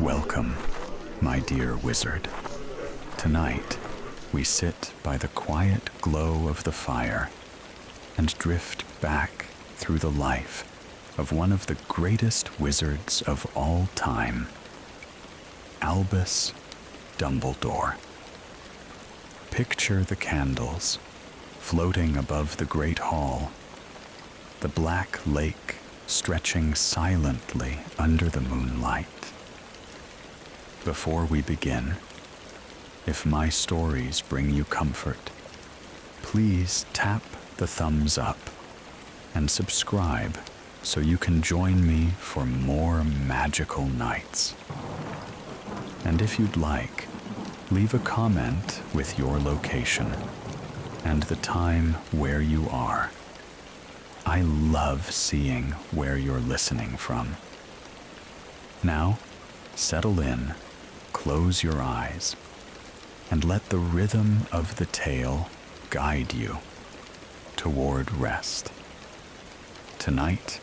Welcome, my dear wizard. Tonight, we sit by the quiet glow of the fire and drift back through the life of one of the greatest wizards of all time, Albus Dumbledore. Picture the candles floating above the great hall, the black lake stretching silently under the moonlight. Before we begin, if my stories bring you comfort, please tap the thumbs up and subscribe so you can join me for more magical nights. And if you'd like, leave a comment with your location and the time where you are. I love seeing where you're listening from. Now, settle in, close your eyes, and let the rhythm of the tale guide you toward rest. Tonight,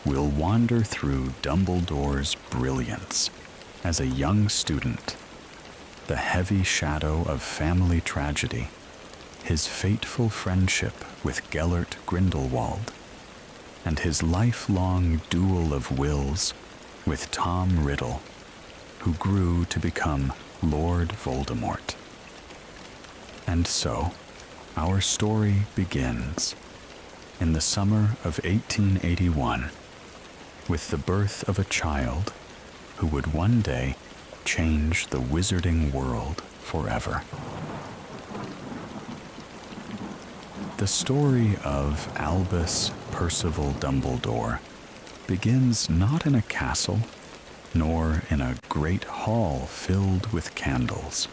we'll wander through Dumbledore's brilliance as a young student, the heavy shadow of family tragedy, his fateful friendship with Gellert Grindelwald, and his lifelong duel of wills with Tom Riddle, who grew to become Lord Voldemort. And so, our story begins in the summer of 1881 with the birth of a child who would one day change the wizarding world forever. The story of Albus Percival Dumbledore begins not in a castle, nor in a great hall filled with candles,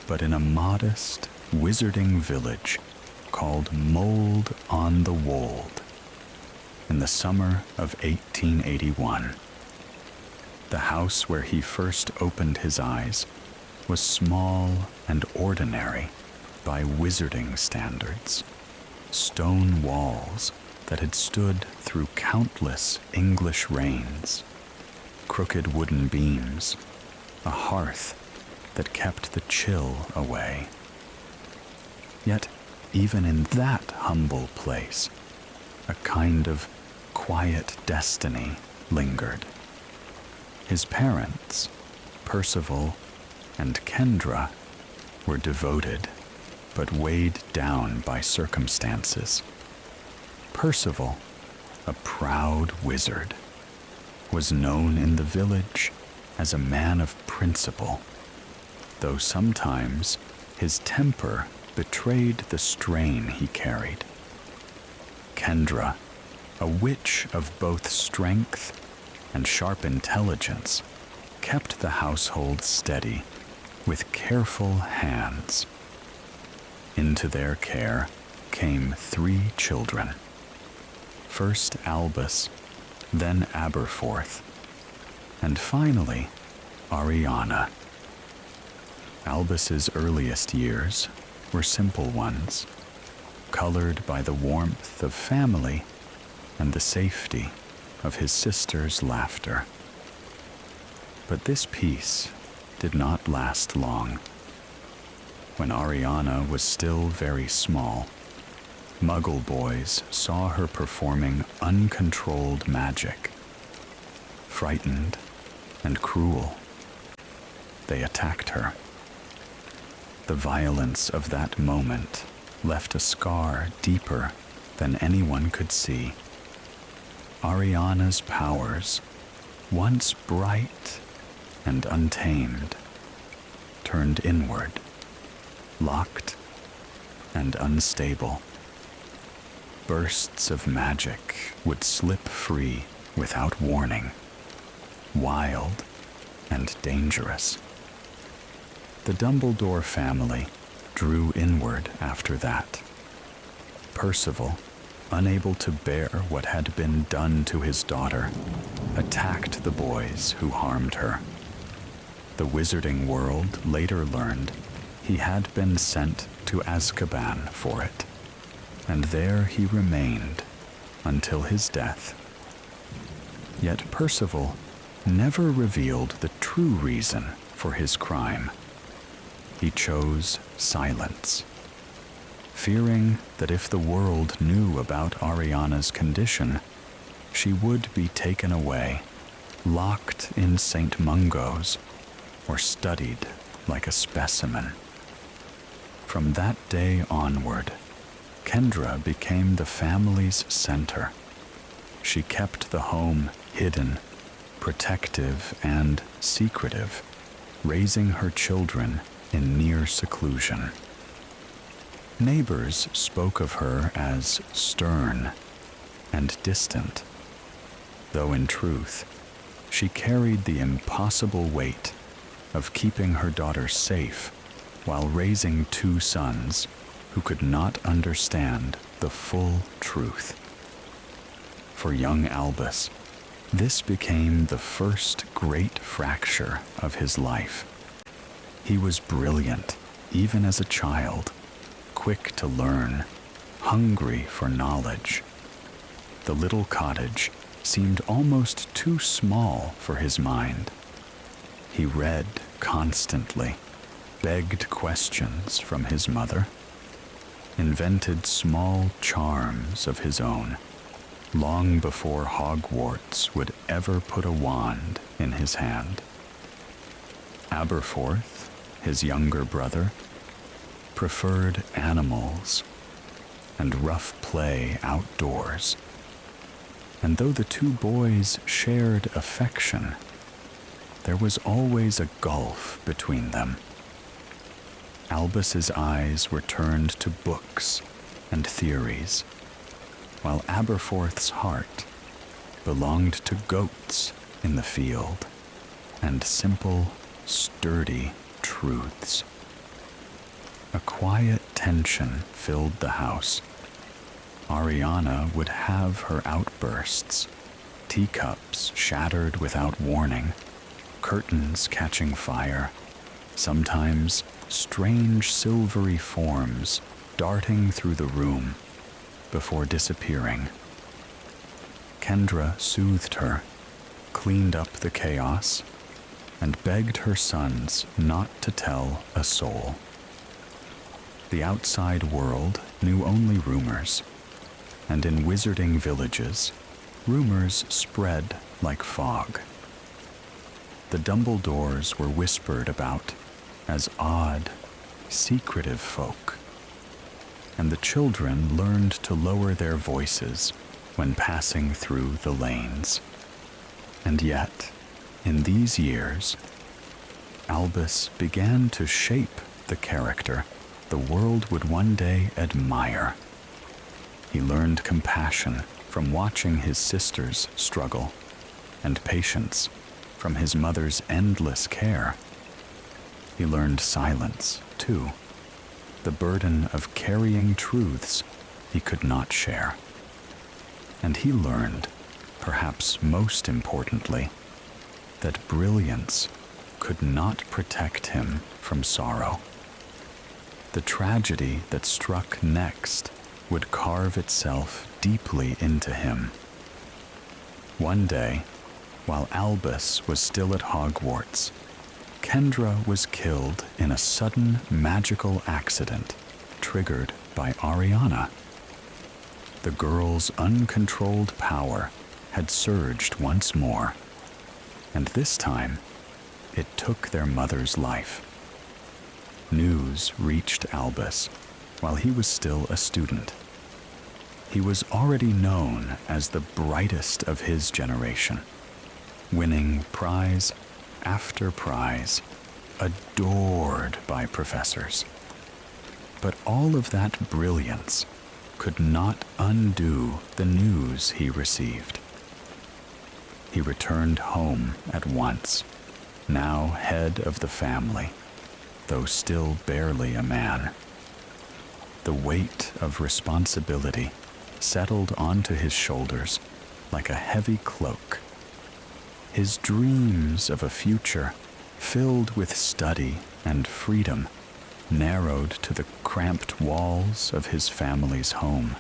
but in a modest, wizarding village called Mold on the Wold in the summer of 1881. The house where he first opened his eyes was small and ordinary by wizarding standards. Stone walls that had stood through countless English reigns, crooked wooden beams, a hearth that kept the chill away. Yet, even in that humble place, a kind of quiet destiny lingered. His parents, Percival and Kendra, were devoted, but weighed down by circumstances. Percival, a proud wizard, was known in the village as a man of principle, though sometimes his temper betrayed the strain he carried. Kendra, a witch of both strength and sharp intelligence, kept the household steady with careful hands. Into their care came 3 children. First Albus, then Aberforth, and finally Ariana. Albus's earliest years were simple ones, colored by the warmth of family and the safety of his sister's laughter. But this peace did not last long. When Ariana was still very small, Muggle boys saw her performing uncontrolled magic. Frightened and cruel, they attacked her. The violence of that moment left a scar deeper than anyone could see. Ariana's powers, once bright and untamed, turned inward, locked and unstable. Bursts of magic would slip free without warning, wild and dangerous. The Dumbledore family drew inward after that. Percival, unable to bear what had been done to his daughter, attacked the boys who harmed her. The wizarding world later learned he had been sent to Azkaban for it, and there he remained until his death. Yet Percival never revealed the true reason for his crime. He chose silence, fearing that if the world knew about Ariana's condition, she would be taken away, locked in St. Mungo's, or studied like a specimen. From that day onward, Kendra became the family's center. She kept the home hidden, protective, and secretive, raising her children in near seclusion. Neighbors spoke of her as stern and distant, though in truth, she carried the impossible weight of keeping her daughter safe while raising two sons who could not understand the full truth. For young Albus, this became the first great fracture of his life. He was brilliant, even as a child, quick to learn, hungry for knowledge. The little cottage seemed almost too small for his mind. He read constantly, begged questions from his mother, invented small charms of his own, long before Hogwarts would ever put a wand in his hand. Aberforth, his younger brother, preferred animals and rough play outdoors. And though the two boys shared affection, there was always a gulf between them. Albus's eyes were turned to books and theories, while Aberforth's heart belonged to goats in the field and simple, sturdy truths. A quiet tension filled the house. Ariana would have her outbursts, teacups shattered without warning, curtains catching fire, sometimes strange silvery forms darting through the room before disappearing. Kendra soothed her, cleaned up the chaos, and begged her sons not to tell a soul. The outside world knew only rumors, and in wizarding villages, rumors spread like fog. The Dumbledores were whispered about as odd, secretive folk, and the children learned to lower their voices when passing through the lanes. And yet, in these years, Albus began to shape the character the world would one day admire. He learned compassion from watching his sisters struggle, and patience from his mother's endless care. He learned silence, too, the burden of carrying truths he could not share. And he learned, perhaps most importantly, that brilliance could not protect him from sorrow. The tragedy that struck next would carve itself deeply into him. One day, while Albus was still at Hogwarts, Kendra was killed in a sudden magical accident triggered by Ariana. The girl's uncontrolled power had surged once more, and this time it took their mother's life. News reached Albus while he was still a student. He was already known as the brightest of his generation, winning prize after prize, adored by professors. But all of that brilliance could not undo the news he received. He returned home at once, now head of the family, though still barely a man. The weight of responsibility settled onto his shoulders like a heavy cloak. His dreams of a future filled with study and freedom narrowed to the cramped walls of his family's home.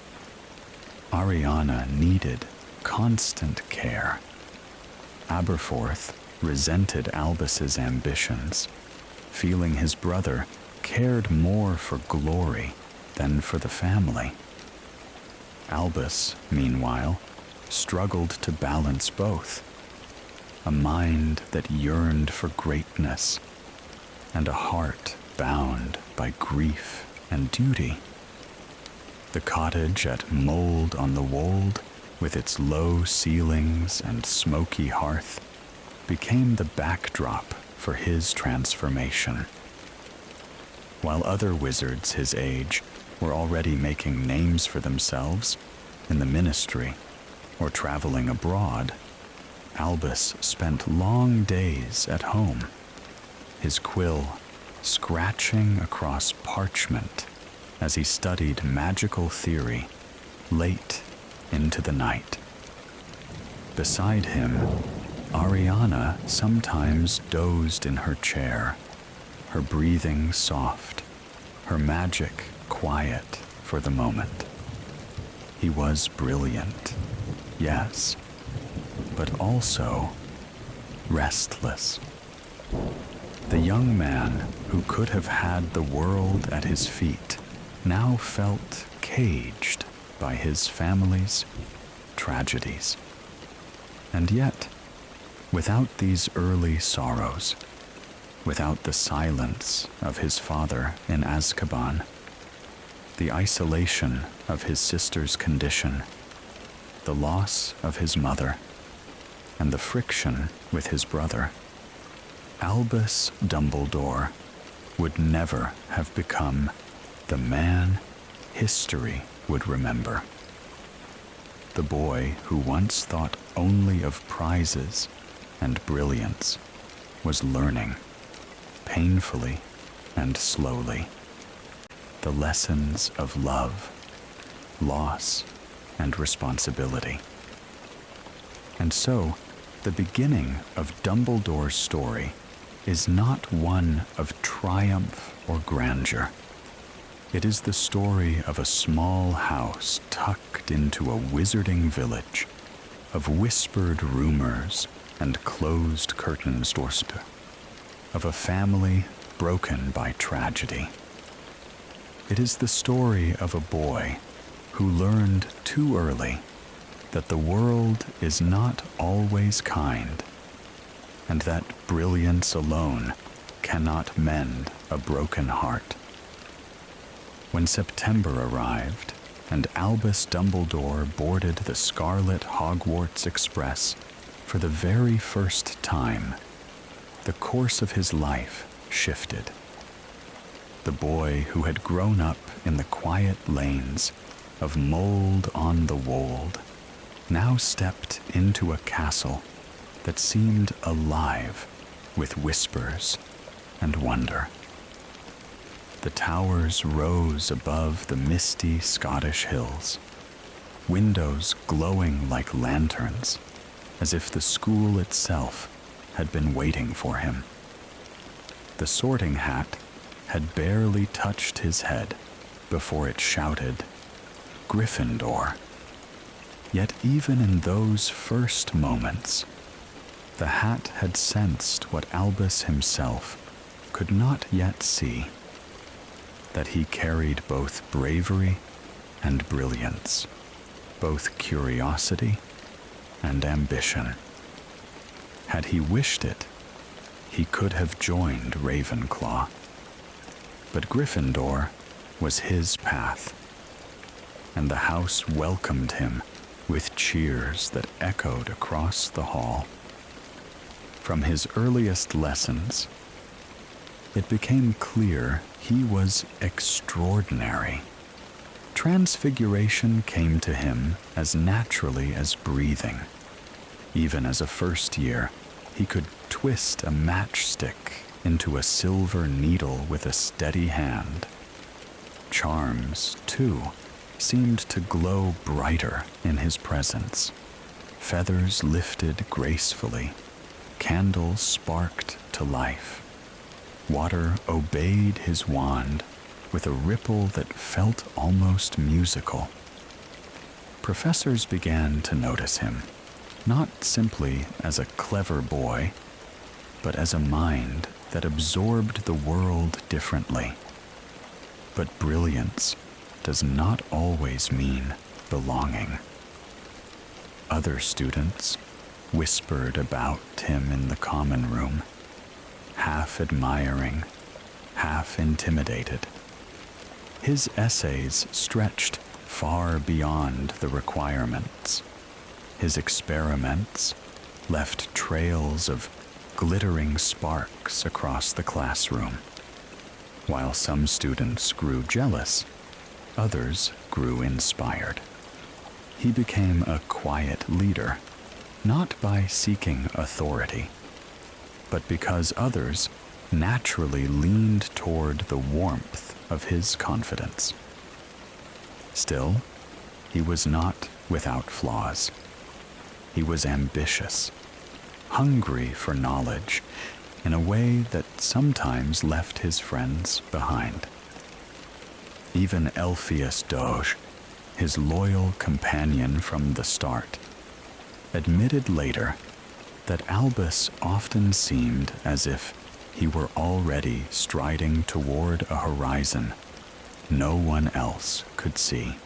Ariana needed constant care. Aberforth resented Albus's ambitions, feeling his brother cared more for glory than for the family. Albus, meanwhile, struggled to balance both, a mind that yearned for greatness and a heart bound by grief and duty. The cottage at Mold on the Wold, with its low ceilings and smoky hearth, became the backdrop for his transformation. While other wizards his age were already making names for themselves in the ministry or traveling abroad, Albus spent long days at home, his quill scratching across parchment as he studied magical theory late into the night. Beside him, Ariana sometimes dozed in her chair, her breathing soft, her magic quiet for the moment. He was brilliant, yes, but also restless. The young man who could have had the world at his feet now felt caged by his family's tragedies. And yet, without these early sorrows, without the silence of his father in Azkaban, the isolation of his sister's condition, the loss of his mother, and the friction with his brother, Albus Dumbledore would never have become the man history would remember. The boy who once thought only of prizes and brilliance was learning, painfully and slowly, the lessons of love, loss, and responsibility. And so, the beginning of Dumbledore's story is not one of triumph or grandeur. It is the story of a small house tucked into a wizarding village, of whispered rumors and closed curtains doorstep, of a family broken by tragedy. It is the story of a boy who learned too early that the world is not always kind, and that brilliance alone cannot mend a broken heart. When September arrived and Albus Dumbledore boarded the Scarlet Hogwarts Express for the very first time, the course of his life shifted. The boy who had grown up in the quiet lanes of Mold on the Wold now stepped into a castle that seemed alive with whispers and wonder. The towers rose above the misty Scottish hills, windows glowing like lanterns, as if the school itself had been waiting for him. The sorting hat had barely touched his head before it shouted, "Gryffindor." Yet even in those first moments, the hat had sensed what Albus himself could not yet see, that he carried both bravery and brilliance, both curiosity and ambition. Had he wished it, he could have joined Ravenclaw. But Gryffindor was his path, and the house welcomed him with cheers that echoed across the hall. From his earliest lessons, it became clear he was extraordinary. Transfiguration came to him as naturally as breathing. Even as a first year, he could twist a matchstick into a silver needle with a steady hand. Charms, too, seemed to glow brighter in his presence. Feathers lifted gracefully, candles sparked to life. Water obeyed his wand with a ripple that felt almost musical. Professors began to notice him, not simply as a clever boy, but as a mind that absorbed the world differently. But brilliance does not always mean belonging. Other students whispered about him in the common room, half admiring, half intimidated. His essays stretched far beyond the requirements. His experiments left trails of glittering sparks across the classroom. While some students grew jealous, others grew inspired. He became a quiet leader, not by seeking authority, but because others naturally leaned toward the warmth of his confidence. Still, he was not without flaws. He was ambitious, hungry for knowledge in a way that sometimes left his friends behind. Even Elphias Doge, his loyal companion from the start, admitted later that Albus often seemed as if he were already striding toward a horizon no one else could see.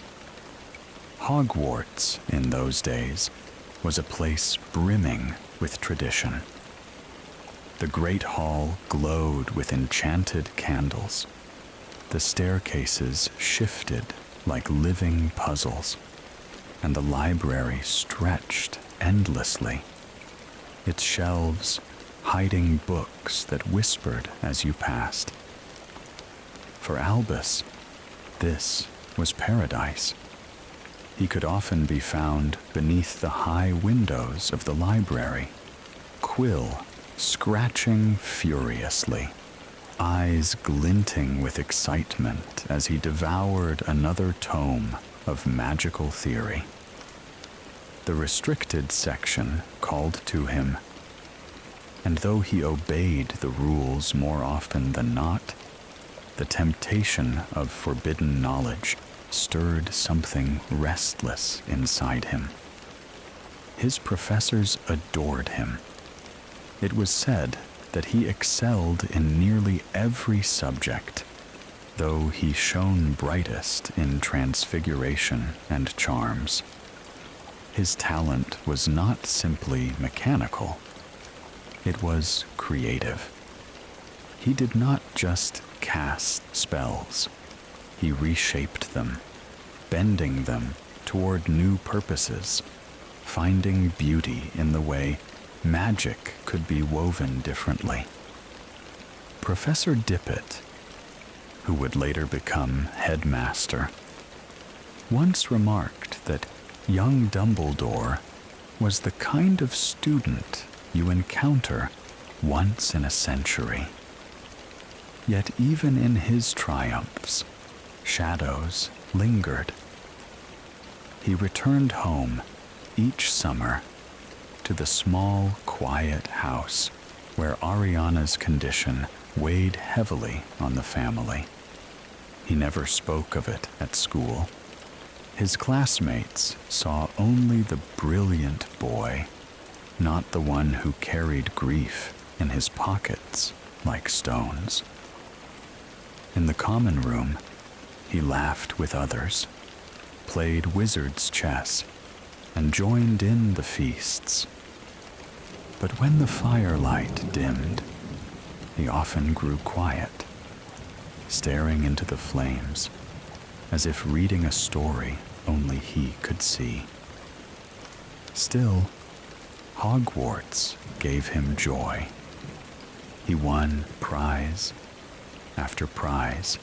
Hogwarts, in those days, was a place brimming with tradition. The great hall glowed with enchanted candles. The staircases shifted like living puzzles, and the library stretched endlessly, its shelves hiding books that whispered as you passed. For Albus, this was paradise. He could often be found beneath the high windows of the library, quill scratching furiously, eyes glinting with excitement as he devoured another tome of magical theory. The restricted section called to him, and though he obeyed the rules more often than not, the temptation of forbidden knowledge stirred something restless inside him. His professors adored him. It was said that he excelled in nearly every subject, though he shone brightest in transfiguration and charms. His talent was not simply mechanical, it was creative. He did not just cast spells, he reshaped them, bending them toward new purposes, finding beauty in the way magic could be woven differently. Professor Dippet, who would later become headmaster, once remarked that young Dumbledore was the kind of student you encounter once in a century. Yet even in his triumphs, shadows lingered. He returned home each summer to the small, quiet house where Ariana's condition weighed heavily on the family. He never spoke of it at school. His classmates saw only the brilliant boy, not the one who carried grief in his pockets like stones. In the common room, he laughed with others, played wizard's chess, and joined in the feasts. But when the firelight dimmed, he often grew quiet, staring into the flames, as if reading a story only he could see. Still, Hogwarts gave him joy. He won prize after prize,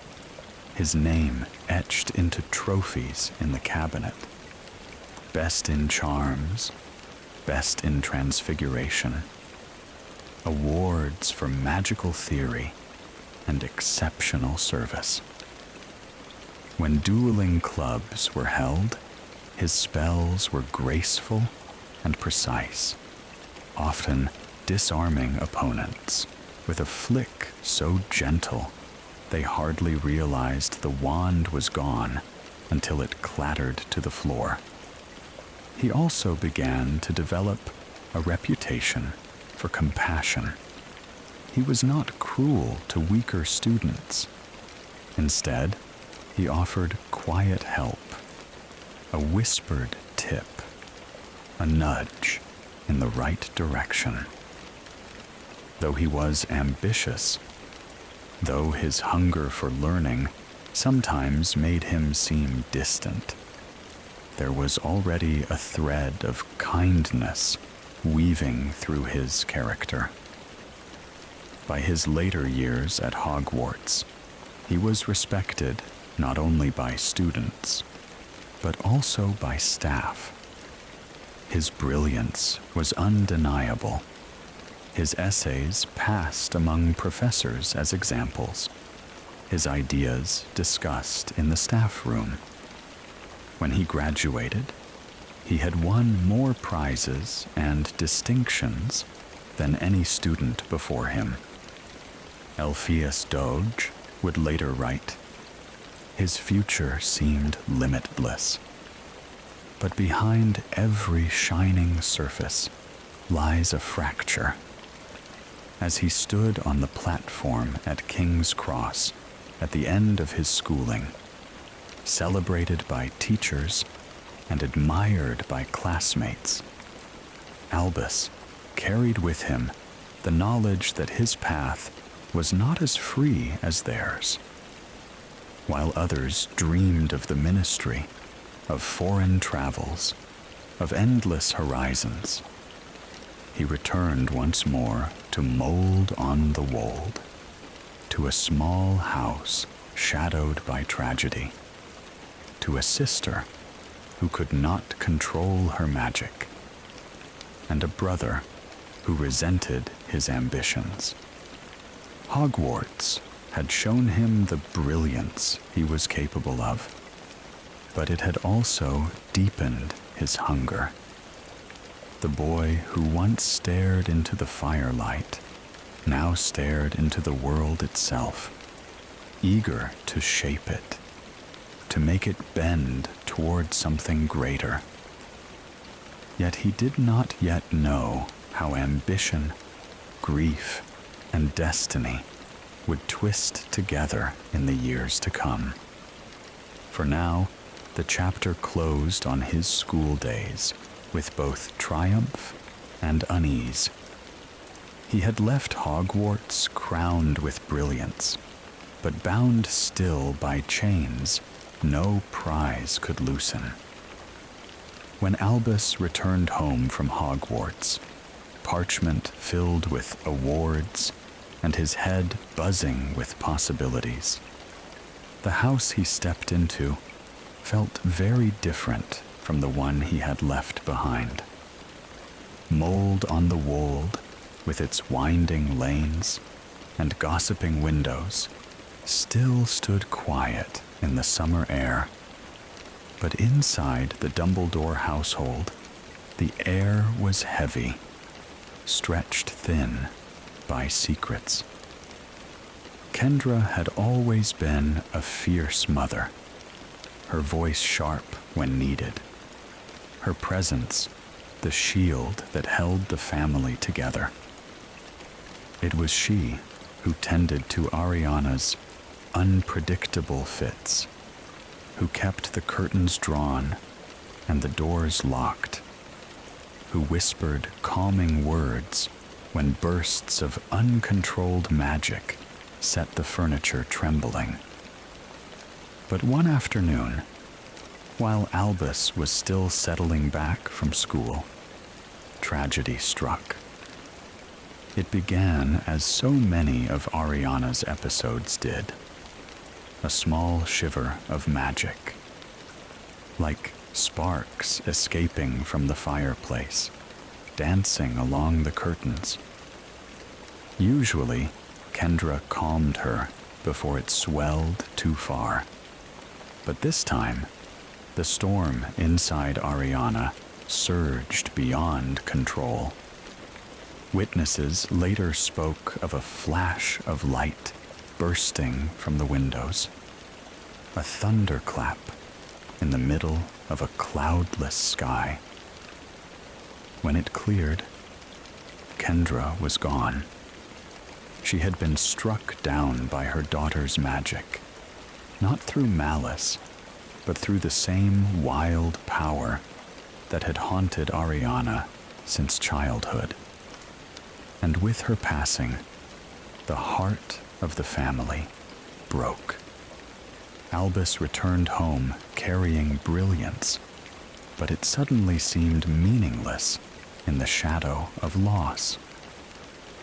his name etched into trophies in the cabinet. Best in charms, best in transfiguration, awards for magical theory and exceptional service. When dueling clubs were held, his spells were graceful and precise, often disarming opponents with a flick so gentle they hardly realized the wand was gone until it clattered to the floor. He also began to develop a reputation for compassion. He was not cruel to weaker students. Instead, he offered quiet help, a whispered tip, a nudge in the right direction. Though he was ambitious, though his hunger for learning sometimes made him seem distant, there was already a thread of kindness weaving through his character. By his later years at Hogwarts, he was respected not only by students, but also by staff. His brilliance was undeniable. His essays passed among professors as examples, his ideas discussed in the staff room. When he graduated, he had won more prizes and distinctions than any student before him. Elphias Doge would later write, "His future seemed limitless. But behind every shining surface lies a fracture." As he stood on the platform at King's Cross at the end of his schooling, celebrated by teachers and admired by classmates, Albus carried with him the knowledge that his path was not as free as theirs. While others dreamed of the ministry, of foreign travels, of endless horizons, he returned once more to Mold on the Wold, to a small house shadowed by tragedy, to a sister who could not control her magic, and a brother who resented his ambitions. Hogwarts had shown him the brilliance he was capable of, but it had also deepened his hunger. The boy who once stared into the firelight now stared into the world itself, eager to shape it, to make it bend toward something greater. Yet he did not yet know how ambition, grief, and destiny would twist together in the years to come. For now, the chapter closed on his school days with both triumph and unease. He had left Hogwarts crowned with brilliance, but bound still by chains no prize could loosen. When Albus returned home from Hogwarts, parchment filled with awards and his head buzzing with possibilities, the house he stepped into felt very different from the one he had left behind. Mold on the Wold, with its winding lanes and gossiping windows, still stood quiet in the summer air. But inside the Dumbledore household, the air was heavy, stretched thin by secrets. Kendra had always been a fierce mother, her voice sharp when needed, her presence the shield that held the family together. It was she who tended to Ariana's unpredictable fits, who kept the curtains drawn and the doors locked, who whispered calming words when bursts of uncontrolled magic set the furniture trembling. But one afternoon, while Albus was still settling back from school, tragedy struck. It began as so many of Ariana's episodes did, a small shiver of magic, like sparks escaping from the fireplace, dancing along the curtains. Usually, Kendra calmed her before it swelled too far. But this time, the storm inside Ariana surged beyond control. Witnesses later spoke of a flash of light bursting from the windows, a thunderclap in the middle of a cloudless sky. When it cleared, Kendra was gone. She had been struck down by her daughter's magic, not through malice, but through the same wild power that had haunted Ariana since childhood. And with her passing, the heart of the family broke. Albus returned home carrying brilliance, but it suddenly seemed meaningless in the shadow of loss.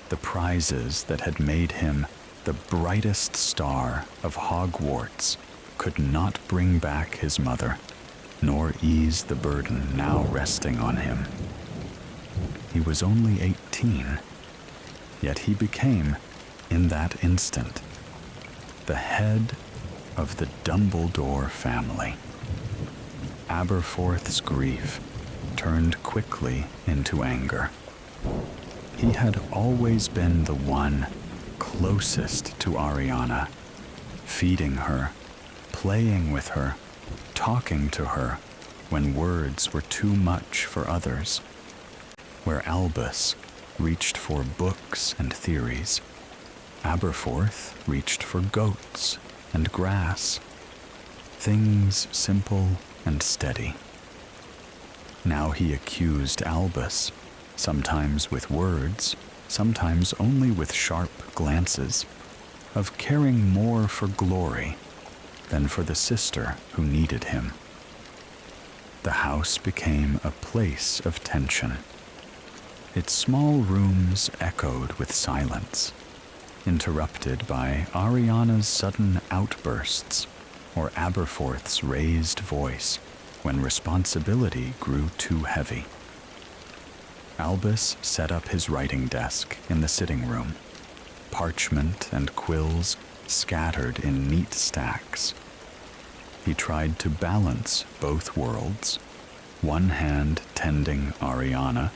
The prizes that had made him the brightest star of Hogwarts could not bring back his mother, nor ease the burden now resting on him. He was only 18, yet he became, in that instant, the head of the Dumbledore family. Aberforth's grief turned quickly into anger. He had always been the one closest to Ariana, feeding her, playing with her, talking to her when words were too much for others. Where Albus reached for books and theories, Aberforth reached for goats and grass, things simple and steady. Now he accused Albus, sometimes with words, sometimes only with sharp glances, of caring more for glory than for the sister who needed him. The house became a place of tension. Its small rooms echoed with silence, interrupted by Ariana's sudden outbursts or Aberforth's raised voice when responsibility grew too heavy. Albus set up his writing desk in the sitting room, parchment and quills scattered in neat stacks. He tried to balance both worlds, one hand tending Ariana,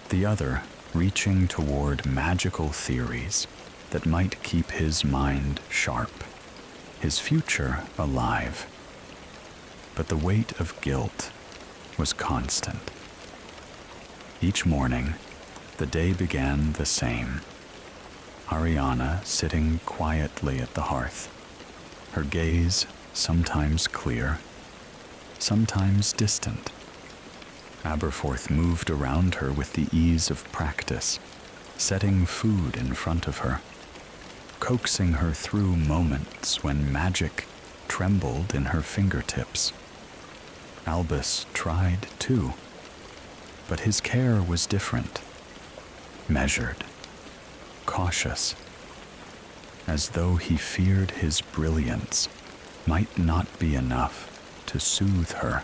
the other reaching toward magical theories that might keep his mind sharp, his future alive. But the weight of guilt was constant. Each morning, the day began the same. Ariana sitting quietly at the hearth, her gaze sometimes clear, sometimes distant. Aberforth moved around her with the ease of practice, setting food in front of her, coaxing her through moments when magic trembled in her fingertips. Albus tried too, but his care was different, measured, cautious, as though he feared his brilliance might not be enough to soothe her.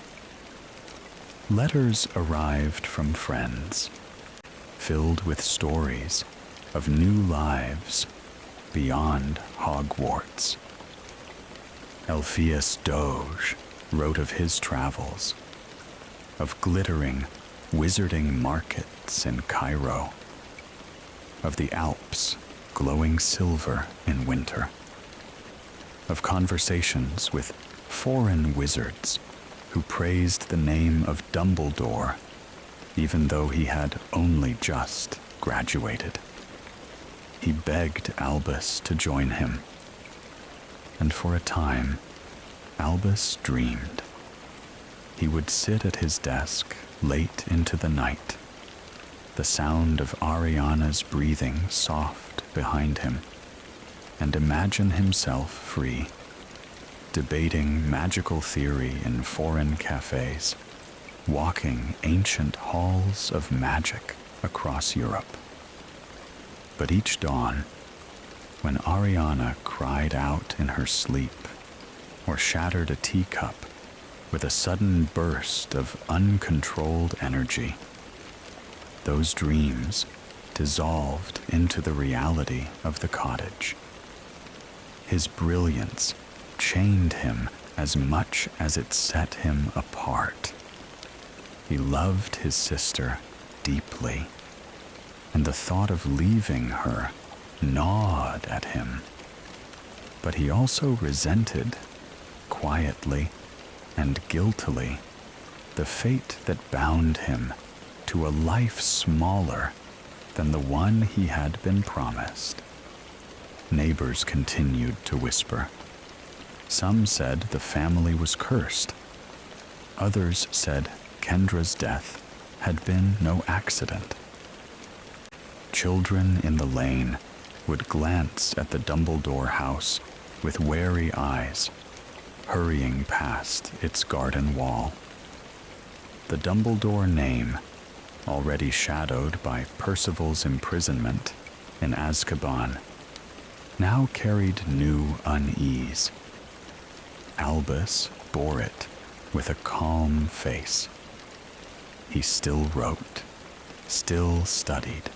Letters arrived from friends, filled with stories of new lives beyond Hogwarts. Elphias Doge wrote of his travels, of glittering, wizarding markets in Cairo, of the Alps glowing silver in winter, of conversations with foreign wizards who praised the name of Dumbledore, even though he had only just graduated. He begged Albus to join him, and for a time, Albus dreamed. He would sit at his desk late into the night, the sound of Ariana's breathing soft behind him, and imagine himself free, debating magical theory in foreign cafes, walking ancient halls of magic across Europe. But each dawn, when Ariana cried out in her sleep or shattered a teacup with a sudden burst of uncontrolled energy, those dreams dissolved into the reality of the cottage. His brilliance chained him as much as it set him apart. He loved his sister deeply, and the thought of leaving her gnawed at him. But he also resented, quietly and guiltily, the fate that bound him to a life smaller than the one he had been promised. Neighbors continued to whisper. Some said the family was cursed. Others said Kendra's death had been no accident. Children in the lane would glance at the Dumbledore house with wary eyes, hurrying past its garden wall. The Dumbledore name, already shadowed by Percival's imprisonment in Azkaban, now carried new unease. Albus bore it with a calm face. He still wrote, still studied,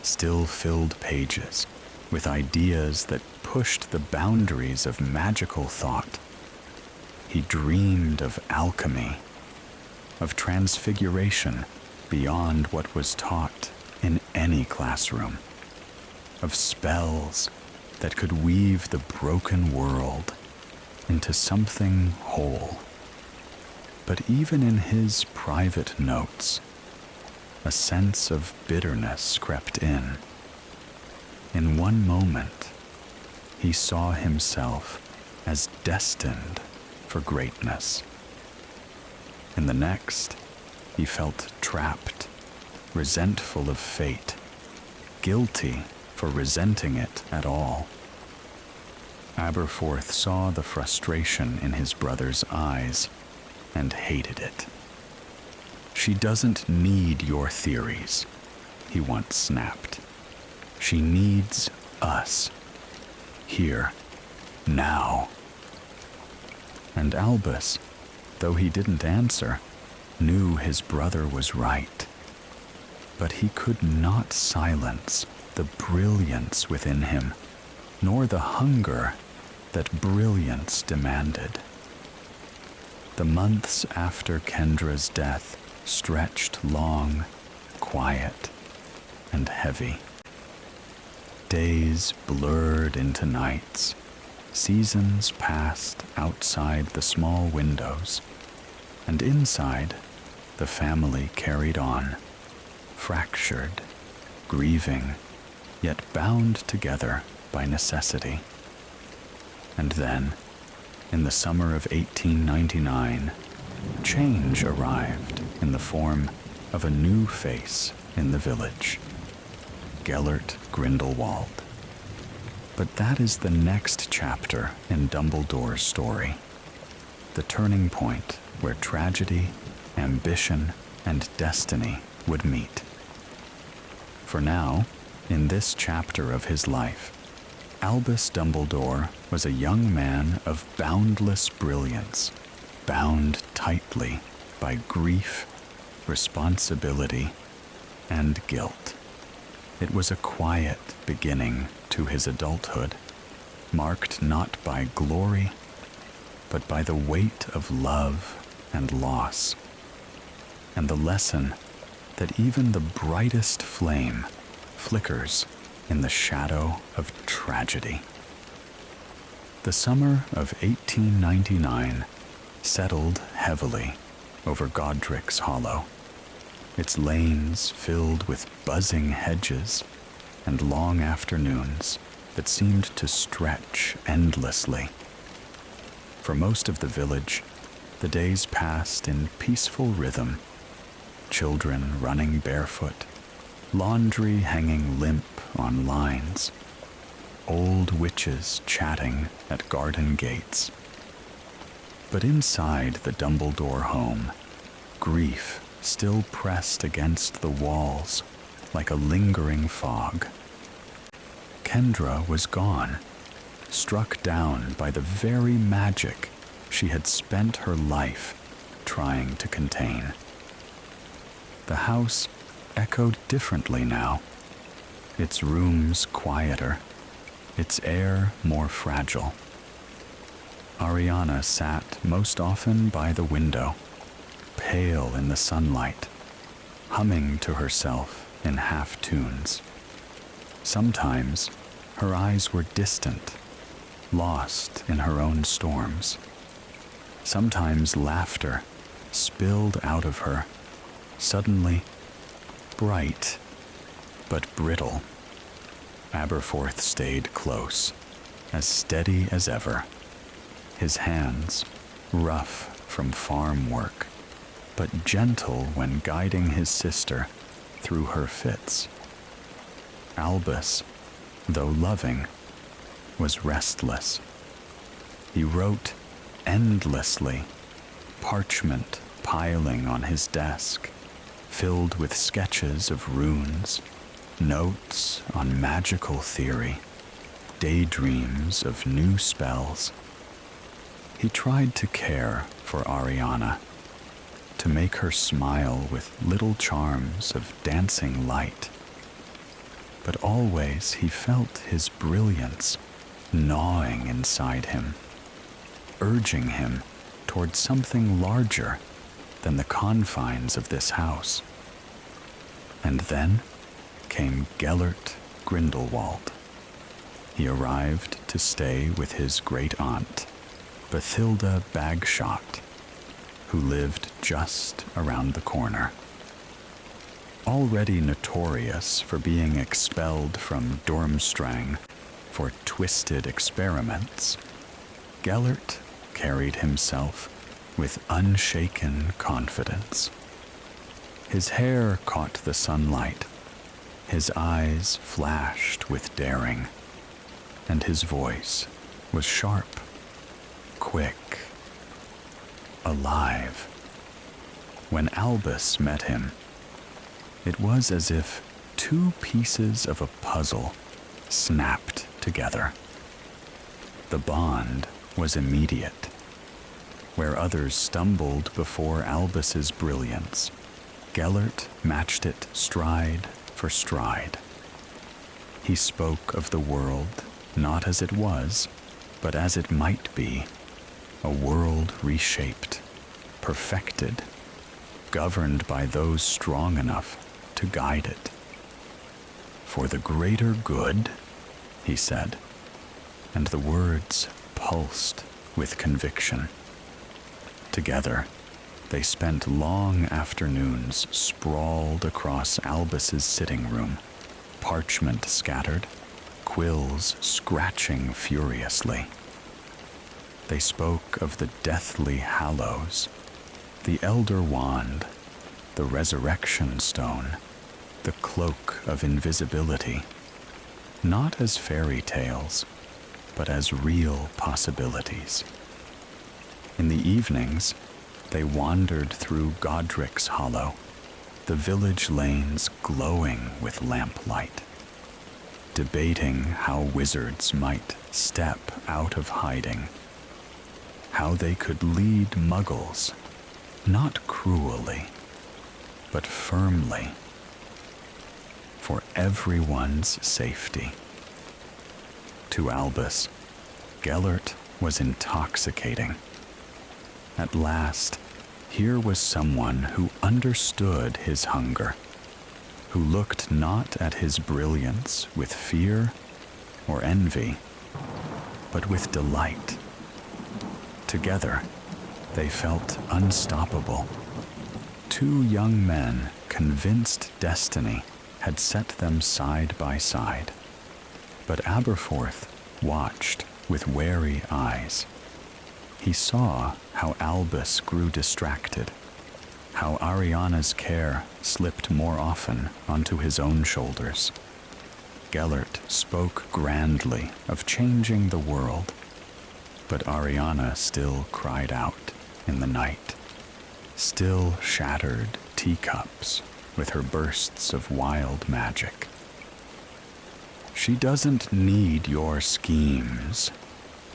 still filled pages with ideas that pushed the boundaries of magical thought. He dreamed of alchemy, of transfiguration beyond what was taught in any classroom, of spells that could weave the broken world into something whole. But even in his private notes, a sense of bitterness crept in. In one moment, he saw himself as destined for greatness. In the next, he felt trapped, resentful of fate, guilty for resenting it at all. Aberforth saw the frustration in his brother's eyes and hated it. "She doesn't need your theories," he once snapped. "She needs us. Here. Now." And Albus, though he didn't answer, knew his brother was right. But he could not silence the brilliance within him, nor the hunger that brilliance demanded. The months after Kendra's death stretched long, quiet, and heavy. Days blurred into nights. Seasons passed outside the small windows, and inside, the family carried on, fractured, grieving, yet bound together by necessity. And then, in the summer of 1899, change arrived in the form of a new face in the village, Gellert Grindelwald. But that is the next chapter in Dumbledore's story, the turning point where tragedy, ambition, and destiny would meet. For now, in this chapter of his life, Albus Dumbledore was a young man of boundless brilliance, bound tightly by grief, responsibility, and guilt. It was a quiet beginning to his adulthood, marked not by glory, but by the weight of love and loss, and the lesson that even the brightest flame flickers in the shadow of tragedy. The summer of 1899 settled heavily over Godric's Hollow, its lanes filled with buzzing hedges and long afternoons that seemed to stretch endlessly. For most of the village, the days passed in peaceful rhythm, children running barefoot, laundry hanging limp on lines, old witches chatting at garden gates. But inside the Dumbledore home, grief still pressed against the walls like a lingering fog. Kendra was gone, struck down by the very magic she had spent her life trying to contain. The house echoed differently now, its rooms quieter, its air more fragile. Ariana sat most often by the window, pale in the sunlight, humming to herself in half-tunes. Sometimes her eyes were distant, lost in her own storms. Sometimes laughter spilled out of her, suddenly bright, but brittle. Aberforth stayed close, as steady as ever, his hands rough from farm work, but gentle when guiding his sister through her fits. Albus, though loving, was restless. He wrote endlessly, parchment piling on his desk, filled with sketches of runes, notes on magical theory, daydreams of new spells. He tried to care for Ariana, to make her smile with little charms of dancing light. But always he felt his brilliance gnawing inside him, urging him toward something larger than the confines of this house. And then came Gellert Grindelwald. He arrived to stay with his great-aunt, Bathilda Bagshot, who lived just around the corner. Already notorious for being expelled from Durmstrang for twisted experiments, Gellert carried himself with unshaken confidence. His hair caught the sunlight, his eyes flashed with daring, and his voice was sharp, quick, alive. When Albus met him, it was as if two pieces of a puzzle snapped together. The bond was immediate. Where others stumbled before Albus's brilliance, Gellert matched it stride for stride. He spoke of the world not as it was, but as it might be, a world reshaped, perfected, governed by those strong enough to guide it. For the greater good, he said, and the words pulsed with conviction. Together, they spent long afternoons sprawled across Albus's sitting room, parchment scattered, quills scratching furiously. They spoke of the deathly hallows, the elder wand, the resurrection stone, the cloak of invisibility, not as fairy tales, but as real possibilities. In the evenings, they wandered through Godric's Hollow, the village lanes glowing with lamplight, debating how wizards might step out of hiding, how they could lead muggles, not cruelly, but firmly, for everyone's safety. To Albus, Gellert was intoxicating. At last, here was someone who understood his hunger, who looked not at his brilliance with fear or envy, but with delight. Together, they felt unstoppable. Two young men convinced destiny had set them side by side, but Aberforth watched with wary eyes. He saw how Albus grew distracted, how Ariana's care slipped more often onto his own shoulders. Gellert spoke grandly of changing the world, but Ariana still cried out in the night, still shattered teacups with her bursts of wild magic. "She doesn't need your schemes,"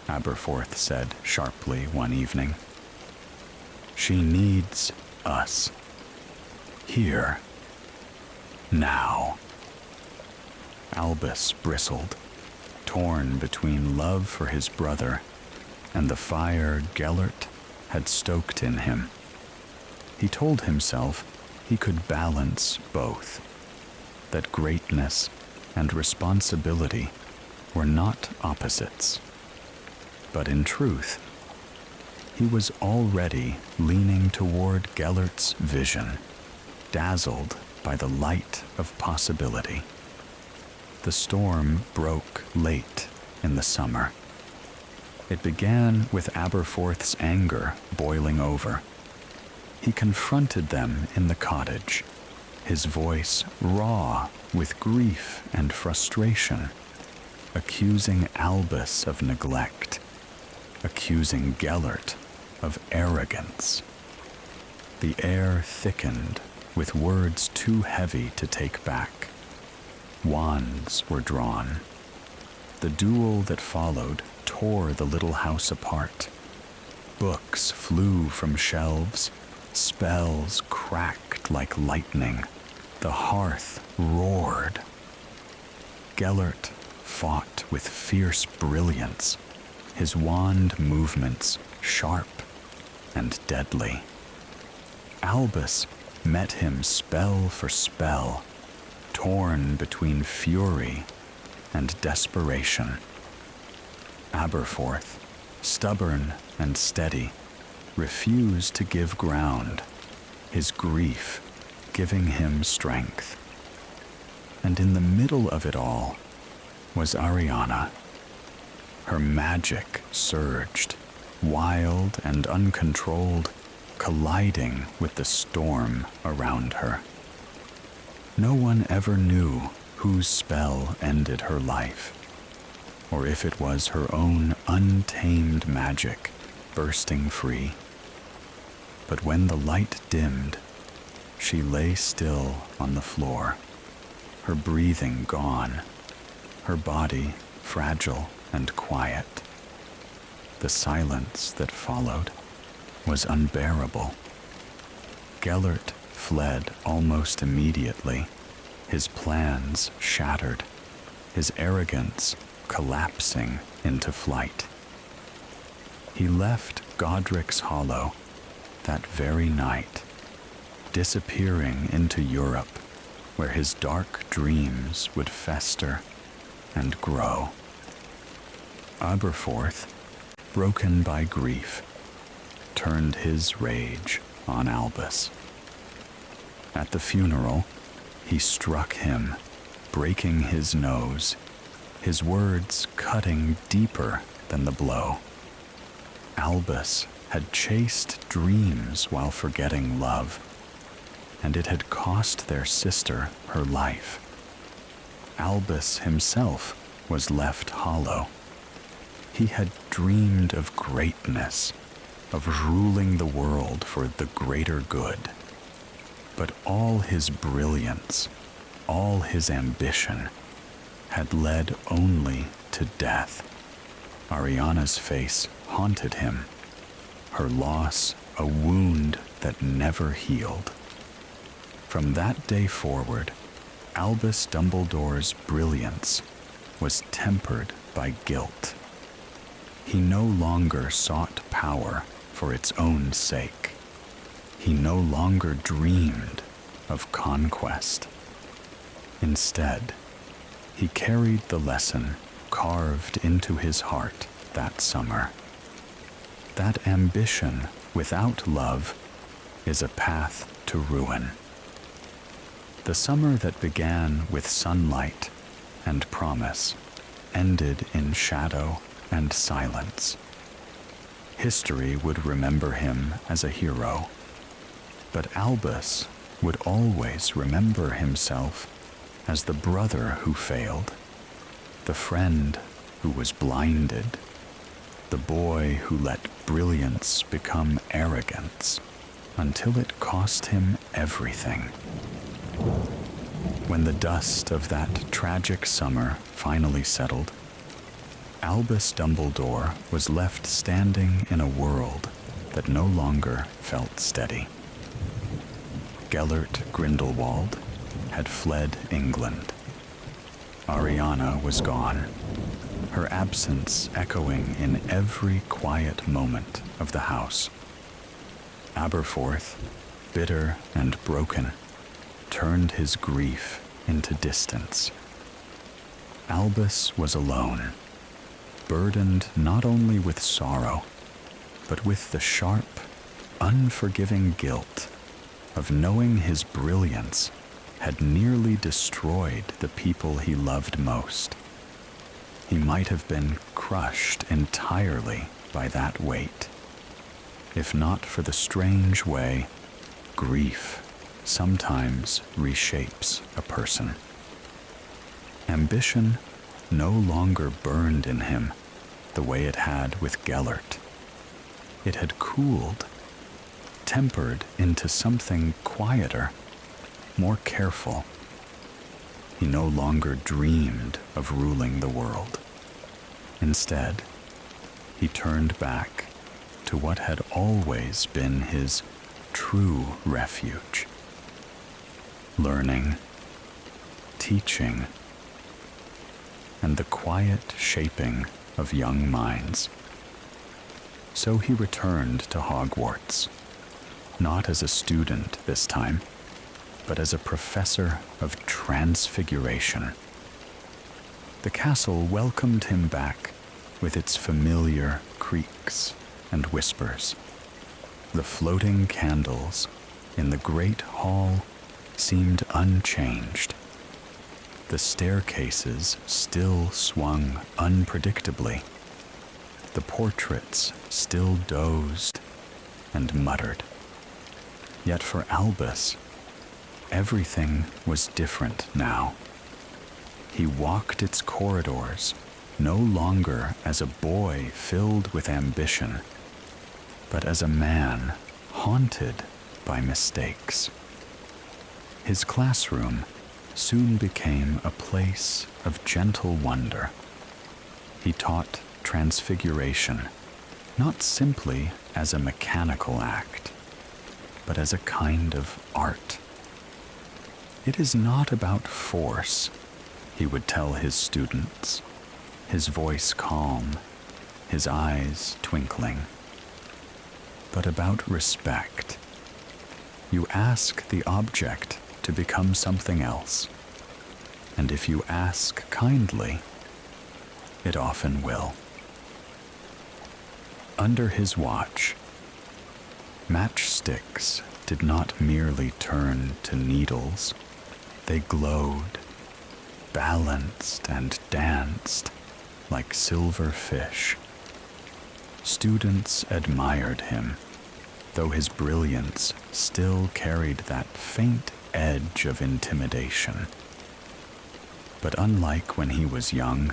Aberforth said sharply one evening. "She needs us. Here. Now." Albus bristled, torn between love for his brother and the fire Gellert had stoked in him. He told himself he could balance both, that greatness and responsibility were not opposites. But in truth, he was already leaning toward Gellert's vision, dazzled by the light of possibility. The storm broke late in the summer. It began with Aberforth's anger boiling over. He confronted them in the cottage, his voice raw with grief and frustration, accusing Albus of neglect, accusing Gellert of arrogance. The air thickened with words too heavy to take back. Wands were drawn. The duel that followed tore the little house apart. Books flew from shelves, spells cracked like lightning. The hearth roared. Gellert fought with fierce brilliance, his wand movements sharp and deadly. Albus met him spell for spell, torn between fury and desperation. Aberforth, stubborn and steady, refused to give ground, his grief giving him strength. And in the middle of it all was Ariana. Her magic surged, wild and uncontrolled, colliding with the storm around her. No one ever knew whose spell ended her life, or if it was her own untamed magic bursting free. But when the light dimmed, she lay still on the floor, her breathing gone, her body fragile and quiet. The silence that followed was unbearable. Gellert fled almost immediately, his plans shattered, his arrogance collapsing into flight. He left Godric's Hollow that very night, disappearing into Europe, where his dark dreams would fester and grow. Aberforth, broken by grief, turned his rage on Albus. At the funeral, he struck him, breaking his nose, his words cutting deeper than the blow. Albus had chased dreams while forgetting love, and it had cost their sister her life. Albus himself was left hollow. He had dreamed of greatness, of ruling the world for the greater good. But all his brilliance, all his ambition, had led only to death. Ariana's face haunted him, her loss a wound that never healed. From that day forward, Albus Dumbledore's brilliance was tempered by guilt. He no longer sought power for its own sake. He no longer dreamed of conquest. Instead, he carried the lesson carved into his heart that summer. That ambition without love is a path to ruin. The summer that began with sunlight and promise ended in shadow and silence. History would remember him as a hero, but Albus would always remember himself as the brother who failed, the friend who was blinded, the boy who let brilliance become arrogance until it cost him everything. When the dust of that tragic summer finally settled, Albus Dumbledore was left standing in a world that no longer felt steady. Gellert Grindelwald had fled England. Ariana was gone, her absence echoing in every quiet moment of the house. Aberforth, bitter and broken, turned his grief into distance. Albus was alone, burdened not only with sorrow, but with the sharp, unforgiving guilt of knowing his brilliance had nearly destroyed the people he loved most. He might have been crushed entirely by that weight, if not for the strange way grief sometimes reshapes a person. Ambition no longer burned in him the way it had with Gellert. It had cooled, tempered into something quieter, more careful. He no longer dreamed of ruling the world. Instead, he turned back to what had always been his true refuge: learning, teaching, and the quiet shaping of young minds. So he returned to Hogwarts, not as a student this time, but as a professor of transfiguration. The castle welcomed him back with its familiar creaks and whispers. The floating candles in the great hall seemed unchanged. The staircases still swung unpredictably. The portraits still dozed and muttered. Yet for Albus, everything was different now. He walked its corridors no longer as a boy filled with ambition, but as a man haunted by mistakes. His classroom soon became a place of gentle wonder. He taught transfiguration, not simply as a mechanical act, but as a kind of art. It is not about force, he would tell his students, his voice calm, his eyes twinkling, but about respect. You ask the object to become something else, and if you ask kindly, it often will. Under his watch, matchsticks did not merely turn to needles. They glowed, balanced, and danced like silver fish. Students admired him, though his brilliance still carried that faint edge of intimidation. But unlike when he was young,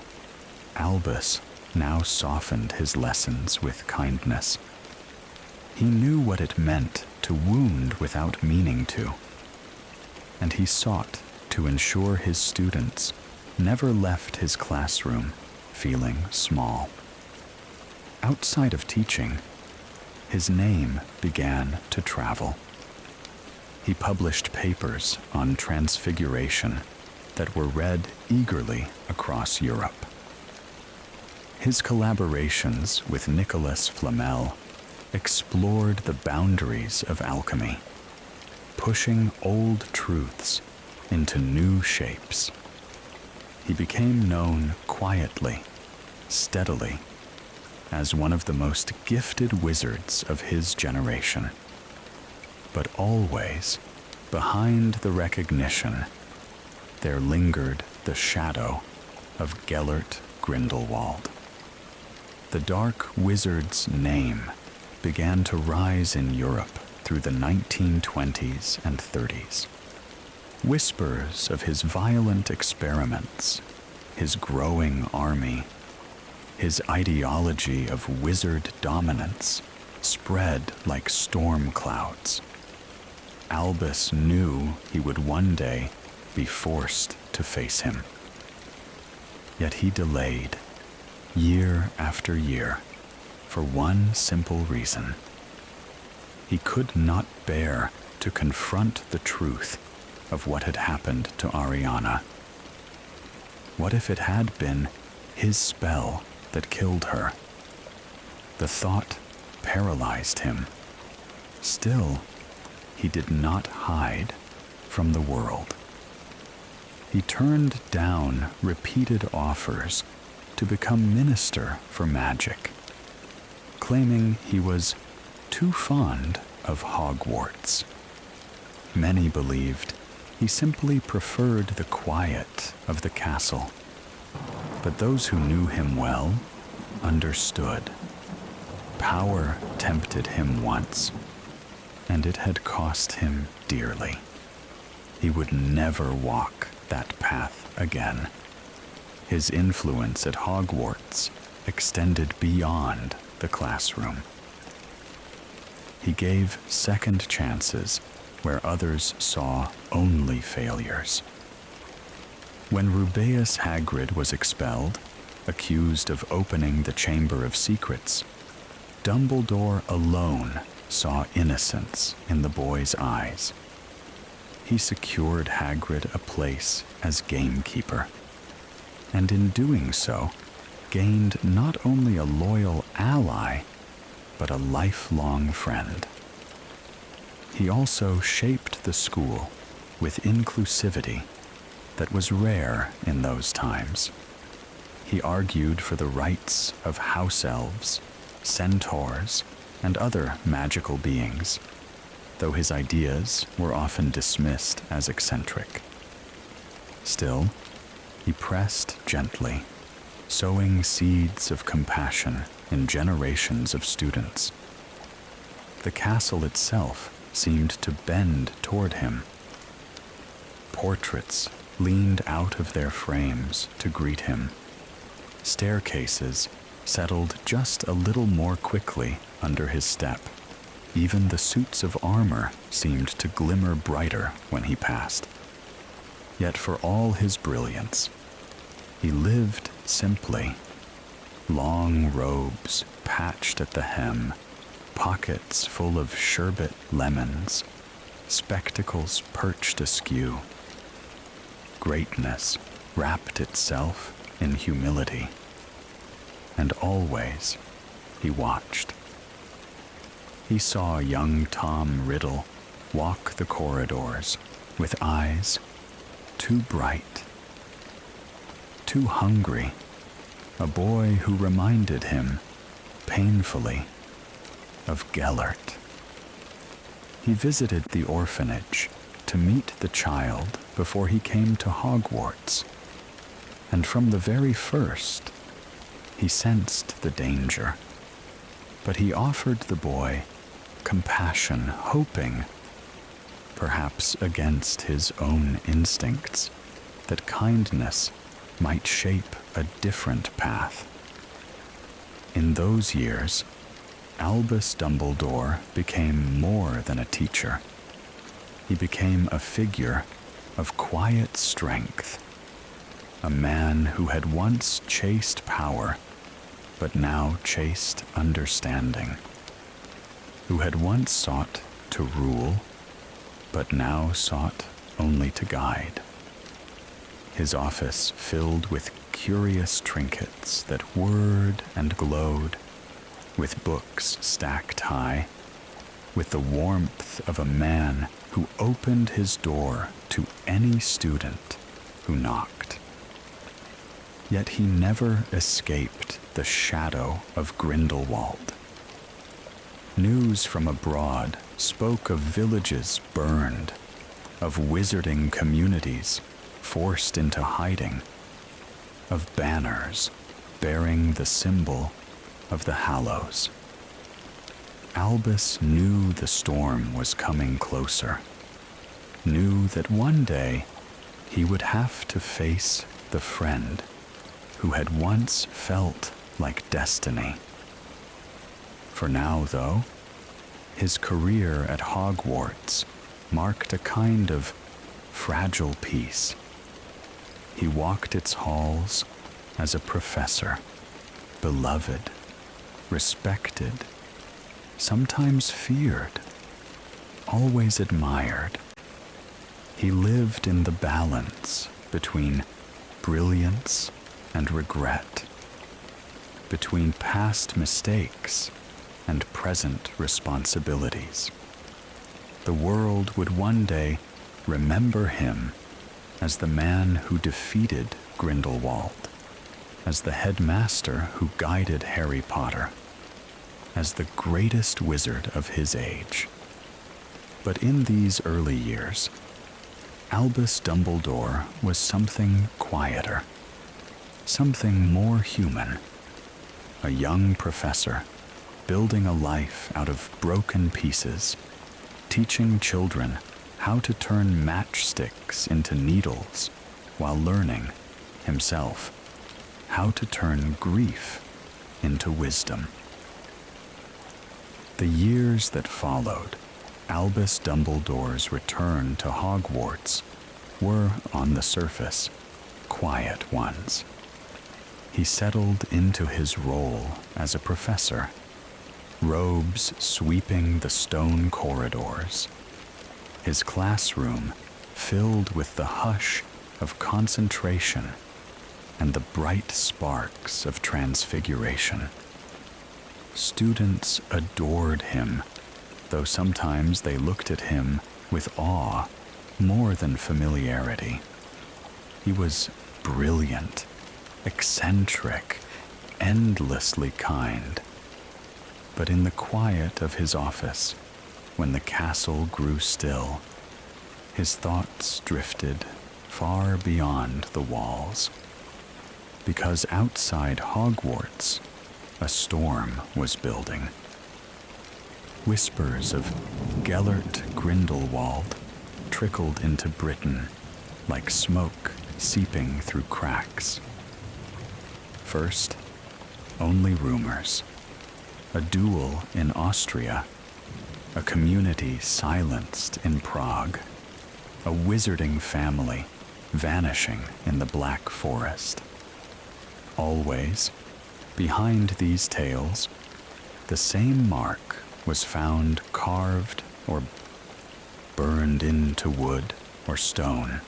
Albus now softened his lessons with kindness. He knew what it meant to wound without meaning to, and he sought to ensure his students never left his classroom feeling small. Outside of teaching, his name began to travel. He published papers on transfiguration that were read eagerly across Europe. His collaborations with Nicholas Flamel explored the boundaries of alchemy, pushing old truths into new shapes. He became known quietly, steadily, as one of the most gifted wizards of his generation. But always, behind the recognition, there lingered the shadow of Gellert Grindelwald. The dark wizard's name began to rise in Europe through the 1920s and 30s. Whispers of his violent experiments, his growing army, his ideology of wizard dominance spread like storm clouds. Albus knew he would one day be forced to face him. Yet he delayed, year after year, for one simple reason. He could not bear to confront the truth of what had happened to Ariana. What if it had been his spell that killed her? The thought paralyzed him. Still, he did not hide from the world. He turned down repeated offers to become minister for magic, claiming he was too fond of Hogwarts. Many believed He simply preferred the quiet of the castle. But those who knew him well understood. Power tempted him once, and it had cost him dearly. He would never walk that path again. His influence at Hogwarts extended beyond the classroom. He gave second chances where others saw only failures. When Rubeus Hagrid was expelled, accused of opening the Chamber of Secrets, Dumbledore alone saw innocence in the boy's eyes. He secured Hagrid a place as gamekeeper, and in doing so, gained not only a loyal ally, but a lifelong friend. He also shaped the school with inclusivity that was rare in those times. He argued for the rights of house elves, centaurs, and other magical beings, though his ideas were often dismissed as eccentric. Still, he pressed gently, sowing seeds of compassion in generations of students. The castle itself seemed to bend toward him. Portraits leaned out of their frames to greet him. Staircases settled just a little more quickly under his step. Even the suits of armor seemed to glimmer brighter when he passed. Yet for all his brilliance, he lived simply. Long robes patched at the hem, pockets full of sherbet lemons, spectacles perched askew. Greatness wrapped itself in humility, and always he watched. He saw young Tom Riddle walk the corridors with eyes too bright, too hungry, a boy who reminded him, painfully, of Gellert. He visited the orphanage to meet the child before he came to Hogwarts, and from the very first, he sensed the danger. But he offered the boy compassion, hoping, perhaps against his own instincts, that kindness might shape a different path. In those years, Albus Dumbledore became more than a teacher. He became a figure of quiet strength, a man who had once chased power, but now chased understanding, who had once sought to rule, but now sought only to guide. His office filled with curious trinkets that whirred and glowed, with books stacked high, with the warmth of a man who opened his door to any student who knocked. Yet he never escaped the shadow of Grindelwald. News from abroad spoke of villages burned, of wizarding communities forced into hiding, of banners bearing the symbol of the Hallows. Albus knew the storm was coming closer, knew that one day he would have to face the friend who had once felt like destiny. For now, though, his career at Hogwarts marked a kind of fragile peace. He walked its halls as a professor, beloved, respected, sometimes feared, always admired. He lived in the balance between brilliance and regret, between past mistakes and present responsibilities. The world would one day remember him as the man who defeated Grindelwald, as the headmaster who guided Harry Potter, as the greatest wizard of his age. But in these early years, Albus Dumbledore was something quieter, something more human. A young professor, building a life out of broken pieces, teaching children how to turn matchsticks into needles while learning, himself, how to turn grief into wisdom. The years that followed Albus Dumbledore's return to Hogwarts were, on the surface, quiet ones. He settled into his role as a professor, robes sweeping the stone corridors, his classroom filled with the hush of concentration and the bright sparks of transfiguration. Students adored him, though sometimes they looked at him with awe more than familiarity. He was brilliant, eccentric, endlessly kind. But in the quiet of his office, when the castle grew still, his thoughts drifted far beyond the walls. Because outside Hogwarts, a storm was building. Whispers of Gellert Grindelwald trickled into Britain like smoke seeping through cracks. First, only rumors. A duel in Austria, a community silenced in Prague, a wizarding family vanishing in the Black Forest. Always, behind these tales, the same mark was found carved or burned into wood or stone,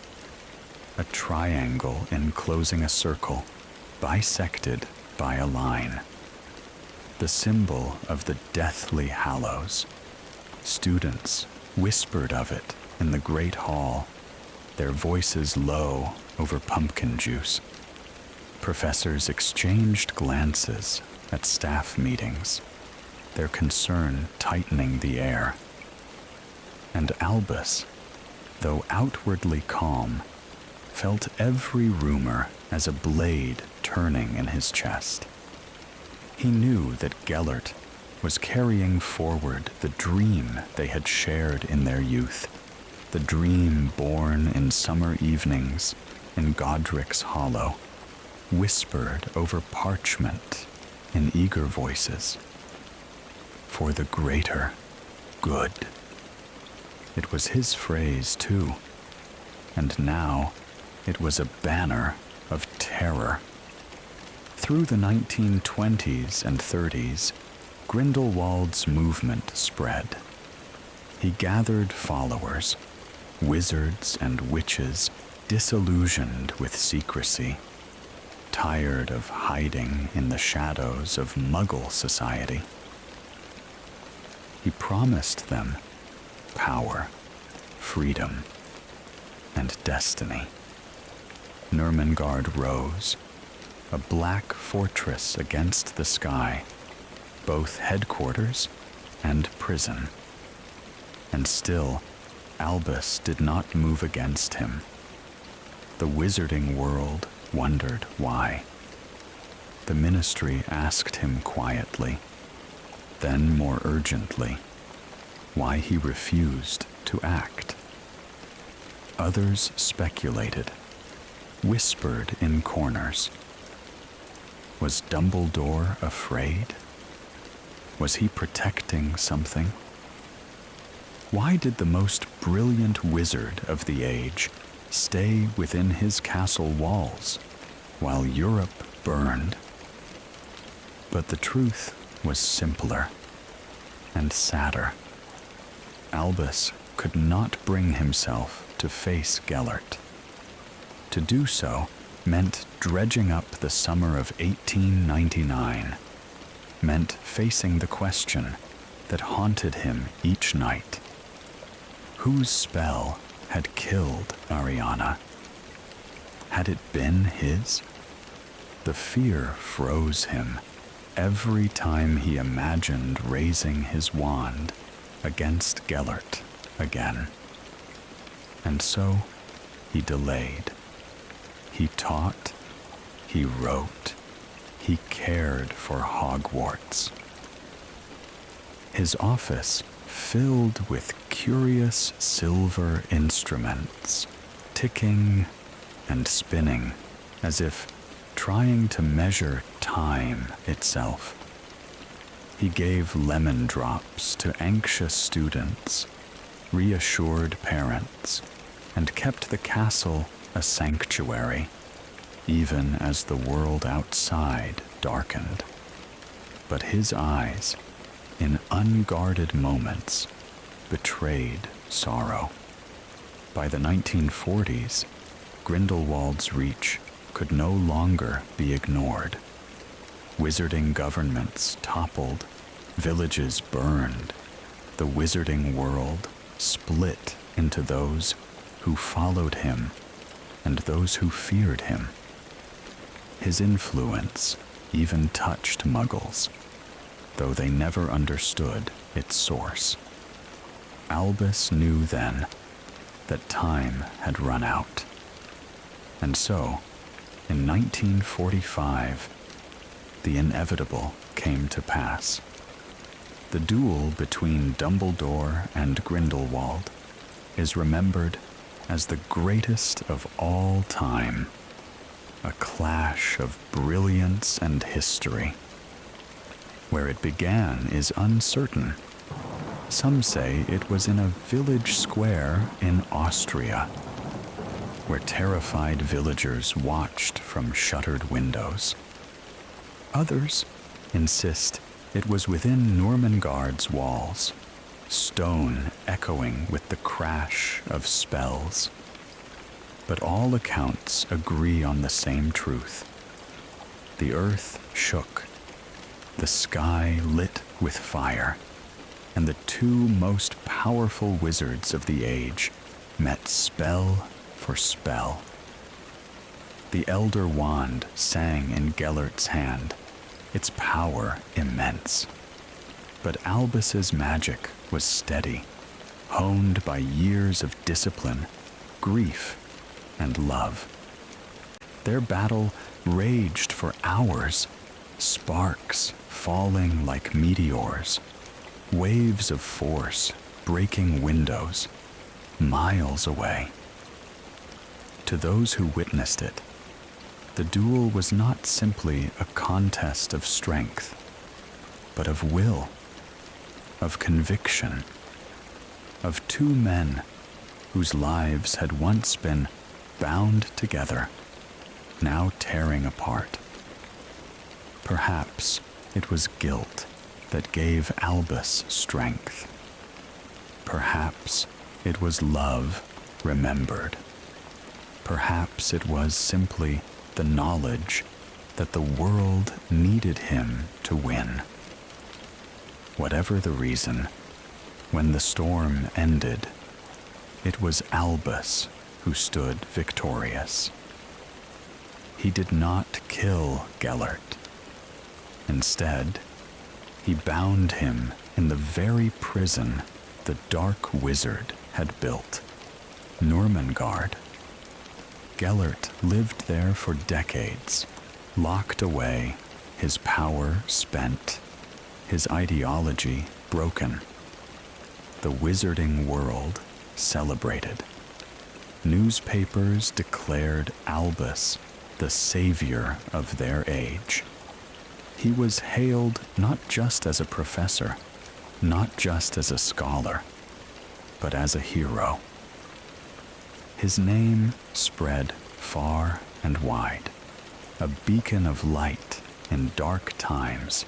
a triangle enclosing a circle, bisected by a line. The symbol of the Deathly Hallows. Students whispered of it in the great hall, their voices low over pumpkin juice. Professors exchanged glances at staff meetings, their concern tightening the air. And Albus, though outwardly calm, felt every rumor as a blade turning in his chest. He knew that Gellert was carrying forward the dream they had shared in their youth, the dream born in summer evenings in Godric's Hollow, whispered over parchment in eager voices. For the greater good. It was his phrase, too, and now it was a banner of terror. Through the 1920s and 30s, Grindelwald's movement spread. He gathered followers, wizards and witches disillusioned with secrecy, tired of hiding in the shadows of Muggle society. He promised them power, freedom, and destiny. Nurmengard rose, a black fortress against the sky, both headquarters and prison. And still, Albus did not move against him. The wizarding world wondered why. The ministry asked him quietly, then more urgently, why he refused to act. Others speculated, whispered in corners. Was Dumbledore afraid? Was he protecting something? Why did the most brilliant wizard of the age stay within his castle walls while Europe burned? But the truth was simpler and sadder. Albus could not bring himself to face Gellert. To do so meant dredging up the summer of 1899, meant facing the question that haunted him each night. Whose spell had killed Ariana? Had it been his? The fear froze him every time he imagined raising his wand against Gellert again. And so he delayed. He taught, he wrote, he cared for Hogwarts. His office filled with curious silver instruments, ticking and spinning as if trying to measure time itself. He gave lemon drops to anxious students, reassured parents, and kept the castle a sanctuary, even as the world outside darkened. But his eyes, in unguarded moments, betrayed sorrow. By the 1940s, Grindelwald's reach could no longer be ignored. Wizarding governments toppled, villages burned, the wizarding world split into those who followed him and those who feared him. His influence even touched Muggles, though they never understood its source. Albus knew then that time had run out. And so, in 1945, the inevitable came to pass. The duel between Dumbledore and Grindelwald is remembered as the greatest of all time, a clash of brilliance and history. Where it began is uncertain. Some say it was in a village square in Austria, where terrified villagers watched from shuttered windows. Others insist it was within Nurmengard's walls, stone echoing with the crash of spells. But all accounts agree on the same truth. The earth shook, the sky lit with fire, and the two most powerful wizards of the age met spell for spell. The Elder Wand sang in Gellert's hand, its power immense. But Albus's magic was steady, honed by years of discipline, grief, and love. Their battle raged for hours, sparks falling like meteors, waves of force breaking windows, miles away. To those who witnessed it, the duel was not simply a contest of strength, but of will, of conviction, of two men whose lives had once been bound together, now tearing apart. Perhaps it was guilt that gave Albus strength. Perhaps it was love remembered. Perhaps it was simply the knowledge that the world needed him to win. Whatever the reason, when the storm ended, it was Albus who stood victorious. He did not kill Gellert. Instead, he bound him in the very prison the Dark Wizard had built, Nurmengard. Gellert lived there for decades, locked away, his power spent, his ideology broken. The wizarding world celebrated. Newspapers declared Albus the savior of their age. He was hailed not just as a professor, not just as a scholar, but as a hero. His name spread far and wide, a beacon of light in dark times.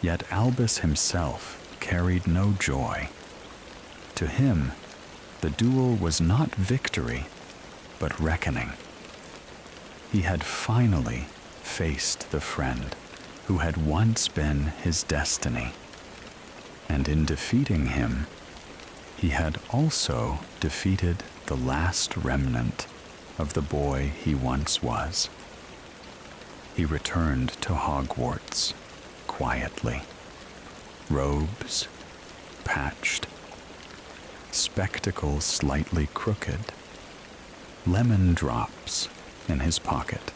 Yet Albus himself carried no joy. To him, the duel was not victory, but reckoning. He had finally faced the friend who had once been his destiny. And in defeating him, he had also defeated the last remnant of the boy he once was. He returned to Hogwarts quietly, robes patched, spectacles slightly crooked, lemon drops in his pocket.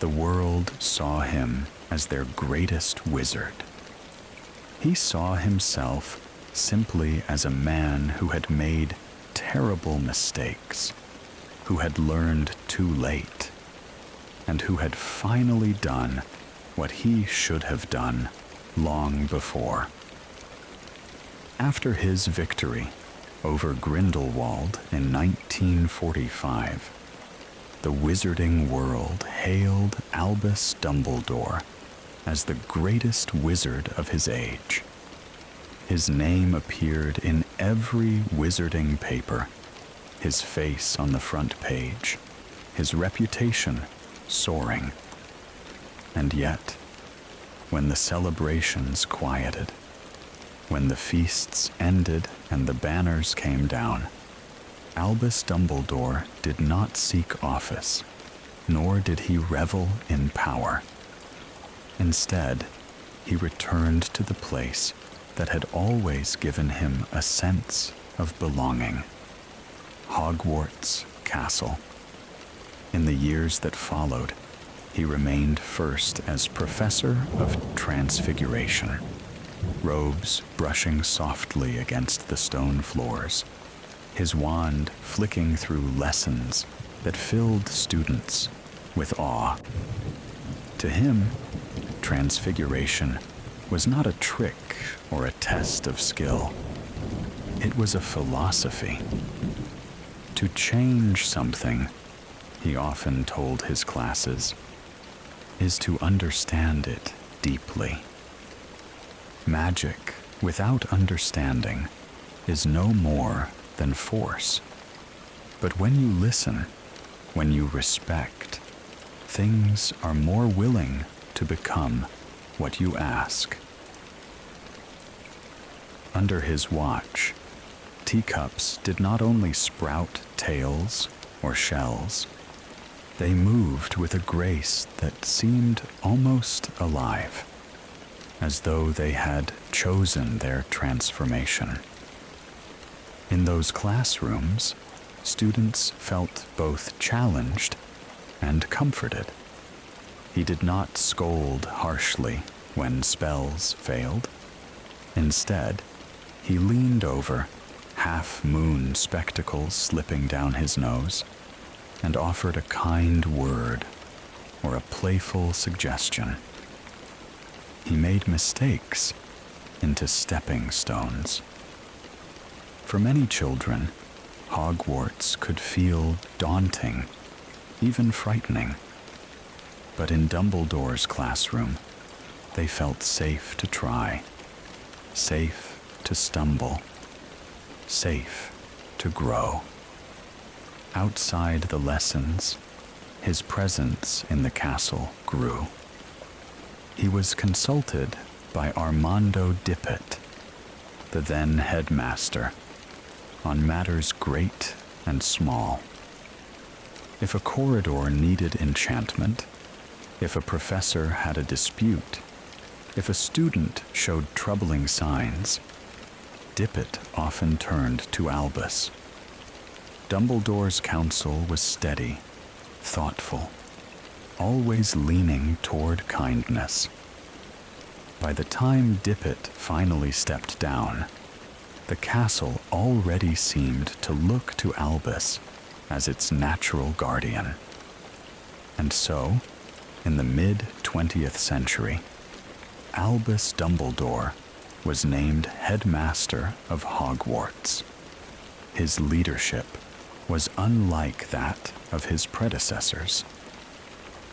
The world saw him as their greatest wizard. He saw himself simply as a man who had made terrible mistakes, who had learned too late, and who had finally done what he should have done long before. After his victory over Grindelwald in 1945, the wizarding world hailed Albus Dumbledore as the greatest wizard of his age. His name appeared in every wizarding paper, his face on the front page, his reputation soaring. And yet, when the celebrations quieted, when the feasts ended and the banners came down, Albus Dumbledore did not seek office, nor did he revel in power. Instead, he returned to the place that had always given him a sense of belonging: Hogwarts Castle. In the years that followed, he remained first as Professor of Transfiguration, robes brushing softly against the stone floors, his wand flicking through lessons that filled students with awe. To him, Transfiguration was not a trick or a test of skill. It was a philosophy. To change something, he often told his classes, is to understand it deeply. Magic without understanding is no more than force. But when you listen, when you respect, things are more willing to become what you ask. Under his watch, teacups did not only sprout tails or shells, they moved with a grace that seemed almost alive, as though they had chosen their transformation. In those classrooms, students felt both challenged and comforted. He did not scold harshly when spells failed. Instead, he leaned over, half-moon spectacles slipping down his nose, and offered a kind word or a playful suggestion. He made mistakes into stepping stones. For many children, Hogwarts could feel daunting, even frightening. But in Dumbledore's classroom, they felt safe to try, safe to stumble, safe to grow. Outside the lessons, his presence in the castle grew. He was consulted by Armando Dippet, the then headmaster, on matters great and small. If a corridor needed enchantment, if a professor had a dispute, if a student showed troubling signs, Dippet often turned to Albus. Dumbledore's counsel was steady, thoughtful, always leaning toward kindness. By the time Dippet finally stepped down, the castle already seemed to look to Albus as its natural guardian. And so, in the mid-20th century, Albus Dumbledore was named headmaster of Hogwarts. His leadership was unlike that of his predecessors.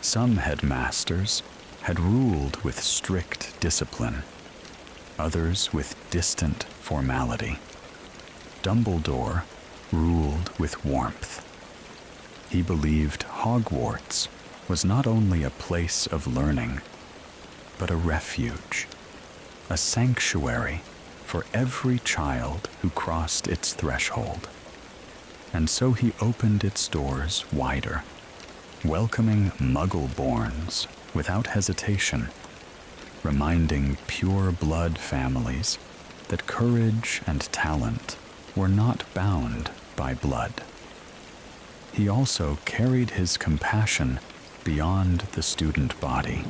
Some headmasters had ruled with strict discipline, others with distant formality. Dumbledore ruled with warmth. He believed Hogwarts was not only a place of learning, but a refuge, a sanctuary for every child who crossed its threshold. And so he opened its doors wider, welcoming Muggle-borns without hesitation, reminding pure-blood families that courage and talent were not bound by blood. he also carried his compassion beyond the student body.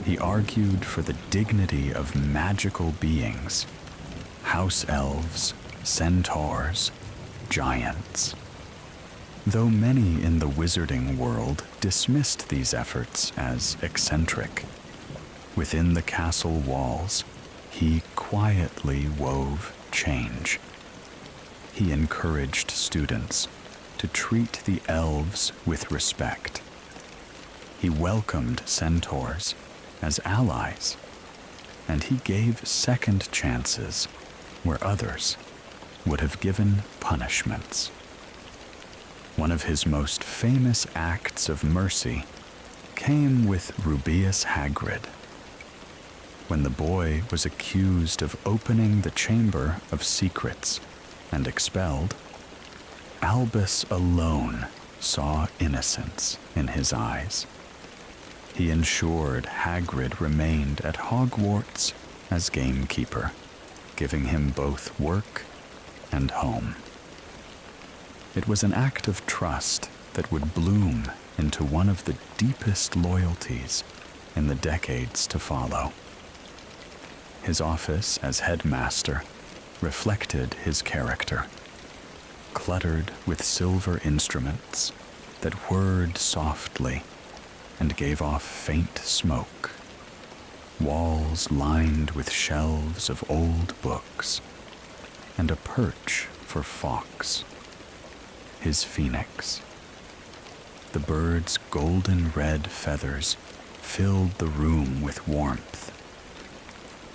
He argued for the dignity of magical beings, house elves, centaurs, giants. Though many in the wizarding world dismissed these efforts as eccentric, within the castle walls, he quietly wove change. He encouraged students to treat the elves with respect. He welcomed centaurs as allies, and he gave second chances where others would have given punishments. One of his most famous acts of mercy came with Rubeus Hagrid. When the boy was accused of opening the Chamber of Secrets and expelled, Albus alone saw innocence in his eyes. He ensured Hagrid remained at Hogwarts as gamekeeper, giving him both work and home. It was an act of trust that would bloom into one of the deepest loyalties in the decades to follow. His office as headmaster reflected his character, cluttered with silver instruments that whirred softly and gave off faint smoke, walls lined with shelves of old books, and a perch for Fawkes, his phoenix. The bird's golden red feathers filled the room with warmth,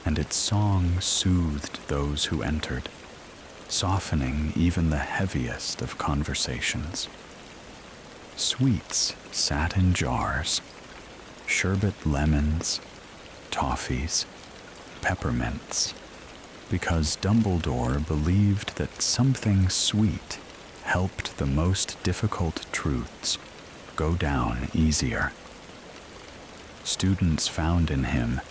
and its song soothed those who entered, softening even the heaviest of conversations. Sweets sat in jars, sherbet lemons, toffees, peppermints, because Dumbledore believed that something sweet helped the most difficult truths go down easier. Students found in him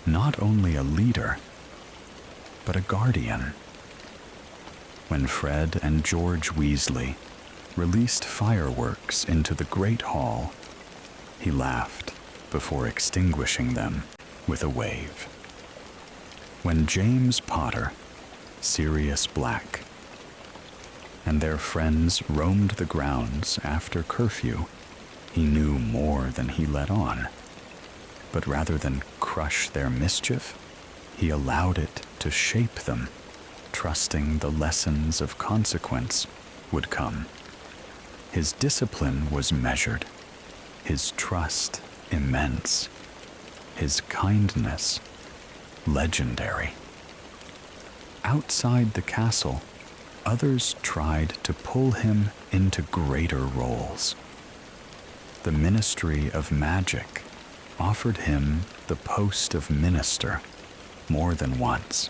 not only a leader, but a guardian. When Fred and George Weasley released fireworks into the Great Hall, he laughed before extinguishing them with a wave. When James Potter, Sirius Black, and their friends roamed the grounds after curfew, he knew more than he let on. But rather than crush their mischief, he allowed it to shape them, trusting the lessons of consequence would come. His discipline was measured, his trust immense, his kindness legendary. Outside the castle, others tried to pull him into greater roles. The Ministry of Magic offered him the post of minister more than once.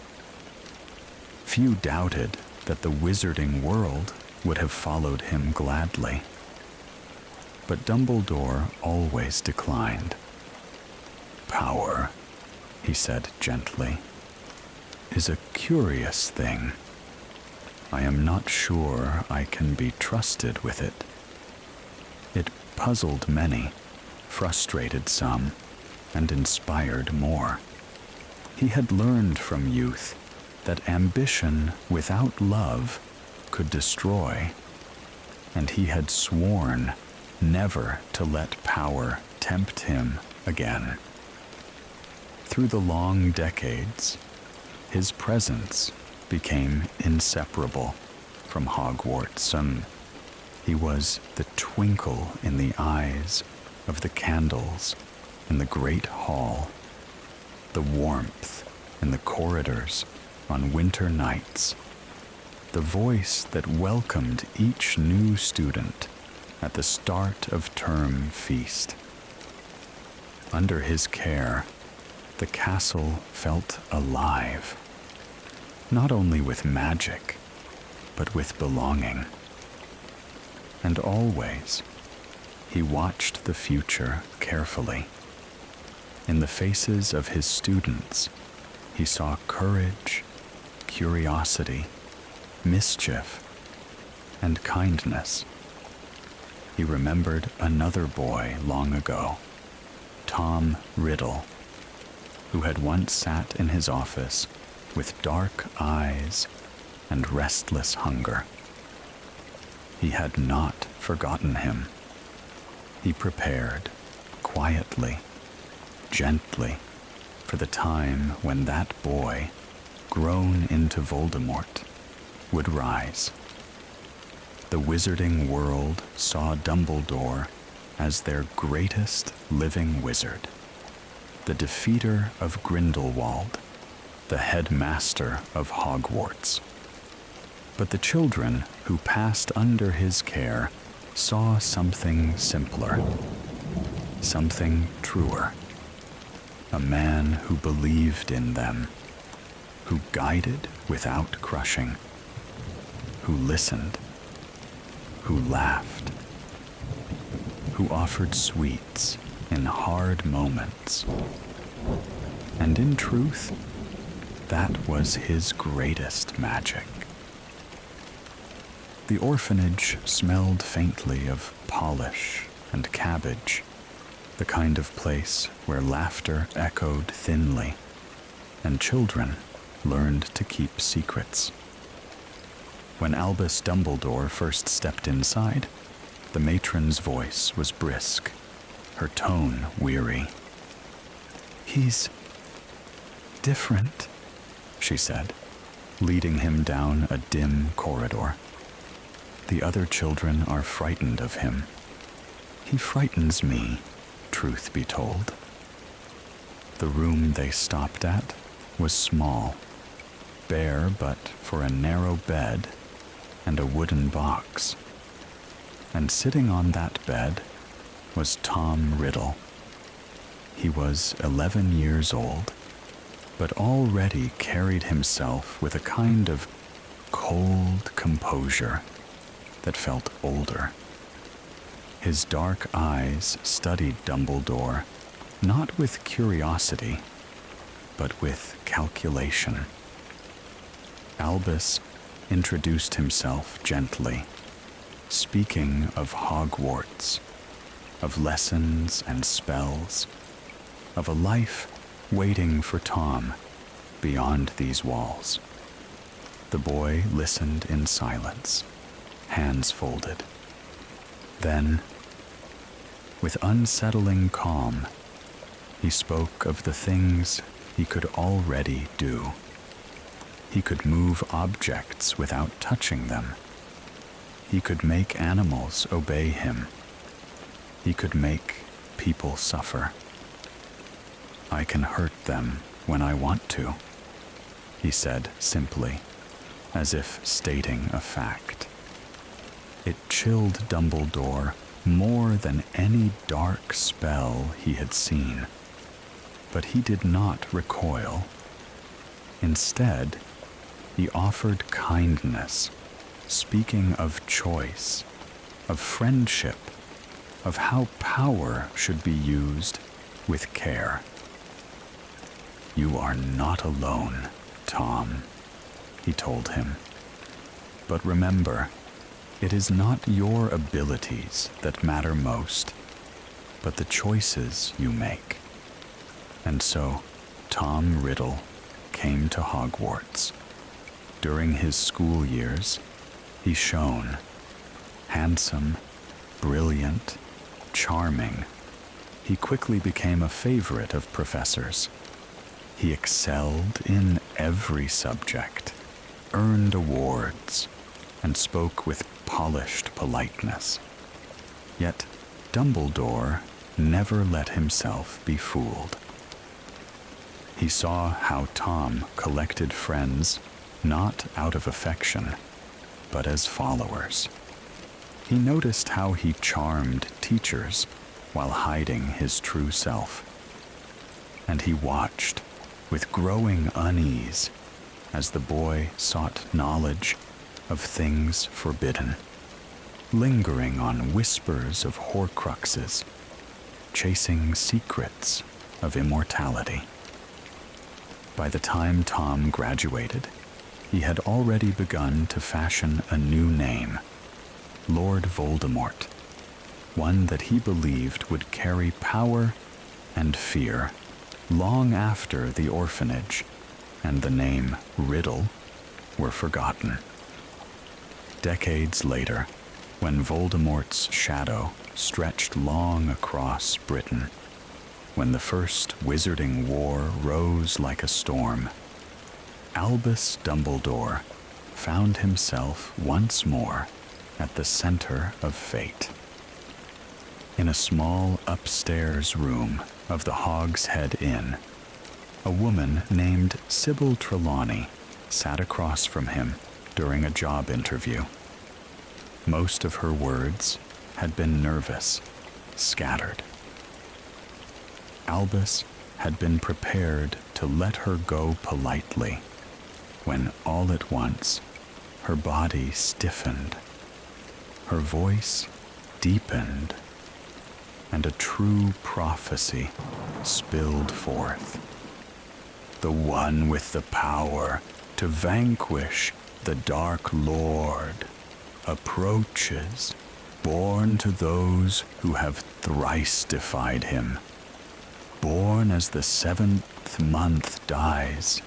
Few doubted that the wizarding world would have followed him gladly. But Dumbledore always declined. Power, he said gently, is a curious thing. I am not sure I can be trusted with it. It puzzled many, frustrated some, and inspired more. He had learned from youth that ambition without love could destroy, and he had sworn never to let power tempt him again. Through the long decades, his presence became inseparable from Hogwarts, and he was the twinkle in the eyes of the candles in the great hall, the warmth in the corridors on winter nights, the voice that welcomed each new student at the start of term feast. Under his care, the castle felt alive, not only with magic, but with belonging. And always, he watched the future carefully. In the faces of his students, he saw courage, curiosity, mischief, and kindness. he remembered another boy long ago, Tom Riddle, who had once sat in his office with dark eyes and restless hunger. He had not forgotten him. He prepared, quietly, gently, for the time when that boy, grown into Voldemort, would rise. The wizarding world saw Dumbledore as their greatest living wizard, the defeater of Grindelwald, the headmaster of Hogwarts. But the children who passed under his care saw something simpler, something truer, a man who believed in them, who guided without crushing, who listened, who laughed, who offered sweets in hard moments. And in truth, that was his greatest magic. The orphanage smelled faintly of polish and cabbage, the kind of place where laughter echoed thinly, and children learned to keep secrets. When Albus Dumbledore first stepped inside, the matron's voice was brisk, her tone weary. "He's different," she said, leading him down a dim corridor. "The other children are frightened of him. He frightens me, truth be told." The room they stopped at was small, bare but for a narrow bed and a wooden box. And sitting on that bed was Tom Riddle. He was 11 years old, but already carried himself with a kind of cold composure that felt older. His dark eyes studied Dumbledore, not with curiosity, but with calculation. Albus introduced himself gently, speaking of Hogwarts, of lessons and spells, of a life waiting for Tom beyond these walls. The boy listened in silence, hands folded. Then, with unsettling calm, he spoke of the things he could already do. He could move objects without touching them. He could make animals obey him. He could make people suffer. "I can hurt them when I want to," he said simply, as if stating a fact. It chilled Dumbledore more than any dark spell he had seen, but he did not recoil. Instead, he offered kindness, speaking of choice, of friendship, of how power should be used with care. "You are not alone, Tom," he told him. "But remember, it is not your abilities that matter most, but the choices you make." And so, Tom Riddle came to Hogwarts. During his school years, he shone. Handsome, brilliant, charming, he quickly became a favorite of professors. He excelled in every subject, earned awards, and spoke with polished politeness. Yet Dumbledore never let himself be fooled. He saw how Tom collected friends not out of affection, but as followers. He noticed how he charmed teachers while hiding his true self. And he watched with growing unease as the boy sought knowledge of things forbidden, lingering on whispers of Horcruxes, chasing secrets of immortality. By the time Tom graduated, he had already begun to fashion a new name, Lord Voldemort, one that he believed would carry power and fear long after the orphanage and the name Riddle were forgotten. Decades later, when Voldemort's shadow stretched long across Britain, when the first Wizarding War rose like a storm, Albus Dumbledore found himself once more at the center of fate. In a small upstairs room of the Hogshead Inn, a woman named Sybil Trelawney sat across from him during a job interview. Most of her words had been nervous, scattered. Albus had been prepared to let her go politely, when all at once her body stiffened, her voice deepened, and a true prophecy spilled forth. The one with the power to vanquish the Dark Lord approaches, born to those who have thrice defied him, born as the 7th month dies,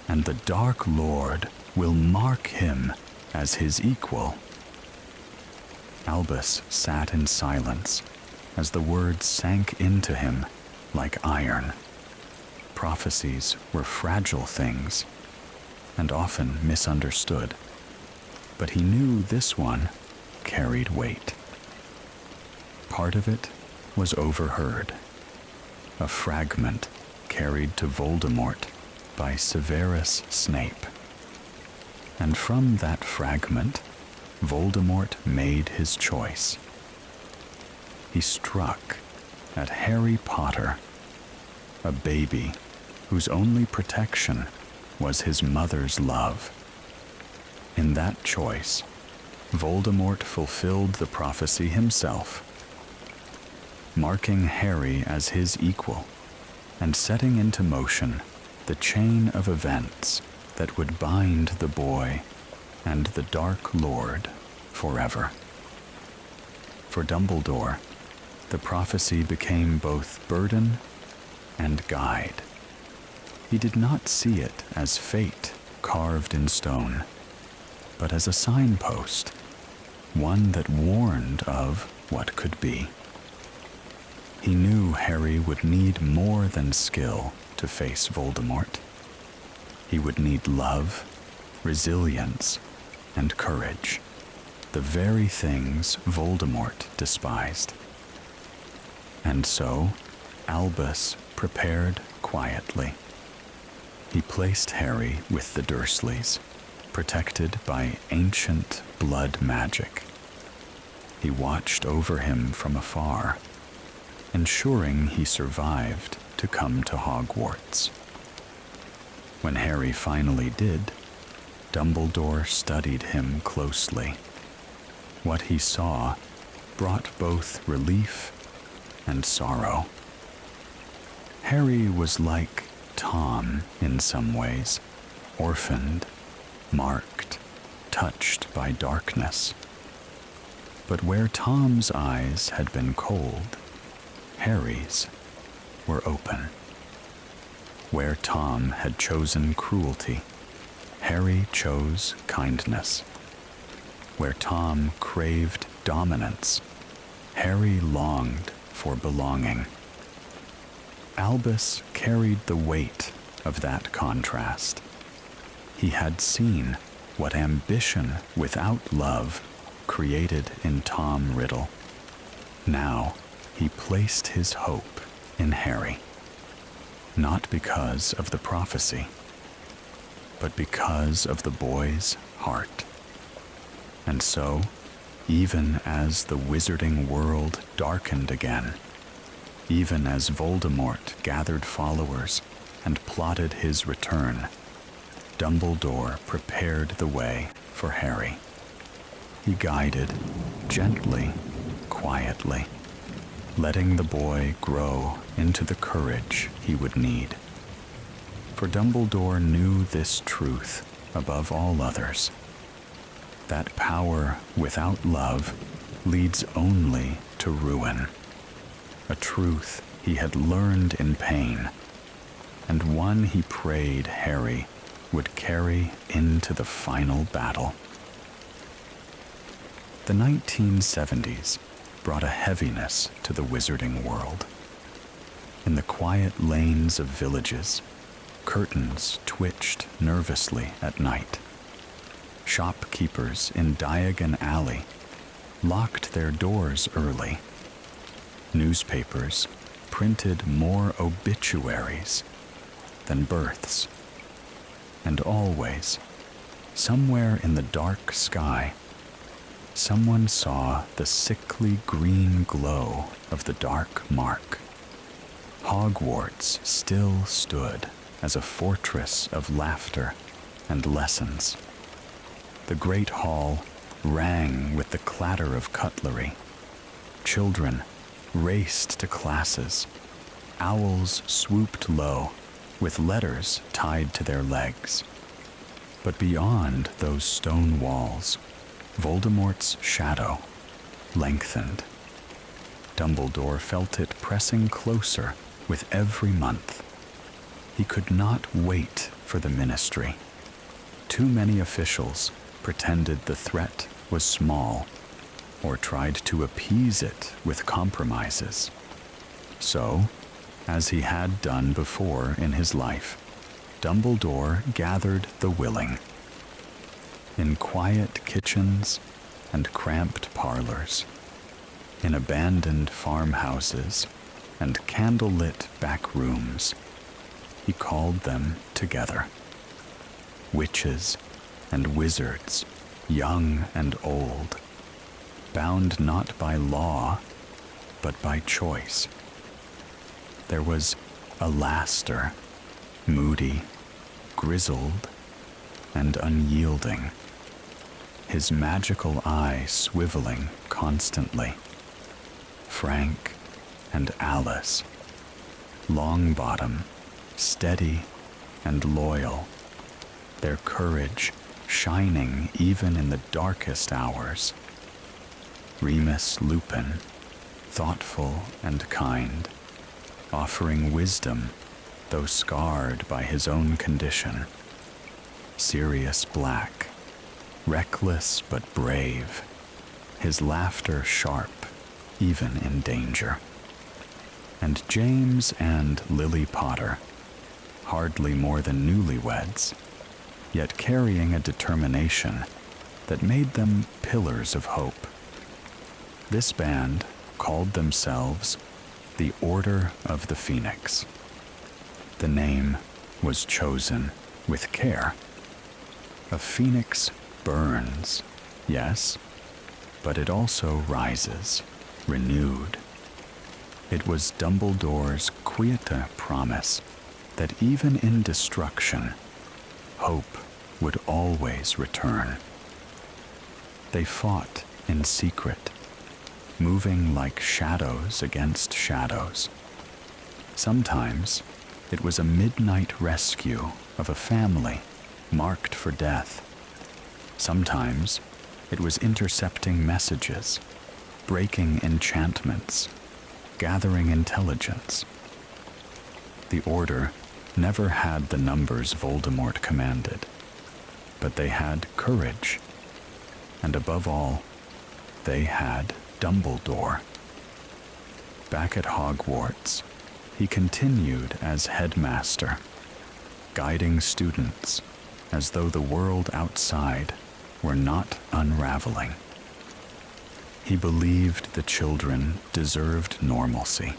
and the Dark Lord will mark him as his equal. Albus sat in silence as the words sank into him like iron. Prophecies were fragile things and often misunderstood, but he knew this one carried weight. Part of it was overheard, a fragment carried to Voldemort by Severus Snape. And from that fragment, Voldemort made his choice. He struck at Harry Potter, a baby whose only protection was his mother's love. In that choice, Voldemort fulfilled the prophecy himself, marking Harry as his equal and setting into motion the chain of events that would bind the boy and the Dark Lord forever. For Dumbledore, the prophecy became both burden and guide. He did not see it as fate carved in stone, but as a signpost, one that warned of what could be. He knew Harry would need more than skill to face Voldemort. He would need love, resilience, and courage, the very things Voldemort despised. And so, Albus prepared quietly. He placed Harry with the Dursleys, protected by ancient blood magic. He watched over him from afar, ensuring he survived to come to Hogwarts. When Harry finally did, Dumbledore studied him closely. What he saw brought both relief and sorrow. Harry was like Tom in some ways, orphaned, marked, touched by darkness. But where Tom's eyes had been cold, Harry's were open. Where Tom had chosen cruelty, Harry chose kindness. Where Tom craved dominance, Harry longed for belonging. Albus carried the weight of that contrast. He had seen what ambition without love created in Tom Riddle. Now he placed his hope in Harry, not because of the prophecy, but because of the boy's heart. And so, even as the wizarding world darkened again, even as Voldemort gathered followers and plotted his return, Dumbledore prepared the way for Harry. He guided, gently, quietly, letting the boy grow into the courage he would need. For Dumbledore knew this truth above all others, that power without love leads only to ruin. A truth he had learned in pain, and one he prayed Harry would carry into the final battle. The 1970s brought a heaviness to the wizarding world. In the quiet lanes of villages, curtains twitched nervously at night. Shopkeepers in Diagon Alley locked their doors early. Newspapers printed more obituaries than births. And always, somewhere in the dark sky, someone saw the sickly green glow of the dark mark. Hogwarts still stood as a fortress of laughter and lessons. The great hall rang with the clatter of cutlery. Children raced to classes. Owls swooped low, with letters tied to their legs. But beyond those stone walls, Voldemort's shadow lengthened. Dumbledore felt it pressing closer with every month. He could not wait for the ministry. Too many officials pretended the threat was small, or tried to appease it with compromises. So, as he had done before in his life, Dumbledore gathered the willing. In quiet kitchens and cramped parlors, in abandoned farmhouses and candlelit back rooms, he called them together. Witches and wizards, young and old, bound not by law, but by choice. There was a Laster, moody, grizzled, and unyielding, his magical eye swiveling constantly. Frank and Alice, Longbottom, steady and loyal, their courage shining even in the darkest hours. Remus Lupin, thoughtful and kind, offering wisdom, though scarred by his own condition. Sirius Black, reckless but brave, his laughter sharp, even in danger. And James and Lily Potter, hardly more than newlyweds, yet carrying a determination that made them pillars of hope. This band called themselves the Order of the Phoenix. The name was chosen with care. A phoenix burns, yes, but it also rises, renewed. It was Dumbledore's quieta promise that even in destruction, hope would always return. They fought in secret, moving like shadows against shadows. Sometimes it was a midnight rescue of a family marked for death. Sometimes it was intercepting messages, breaking enchantments, gathering intelligence. The Order never had the numbers Voldemort commanded, but they had courage, and above all, they had Dumbledore. Back at Hogwarts, he continued as headmaster, guiding students as though the world outside were not unraveling. He believed the children deserved normalcy,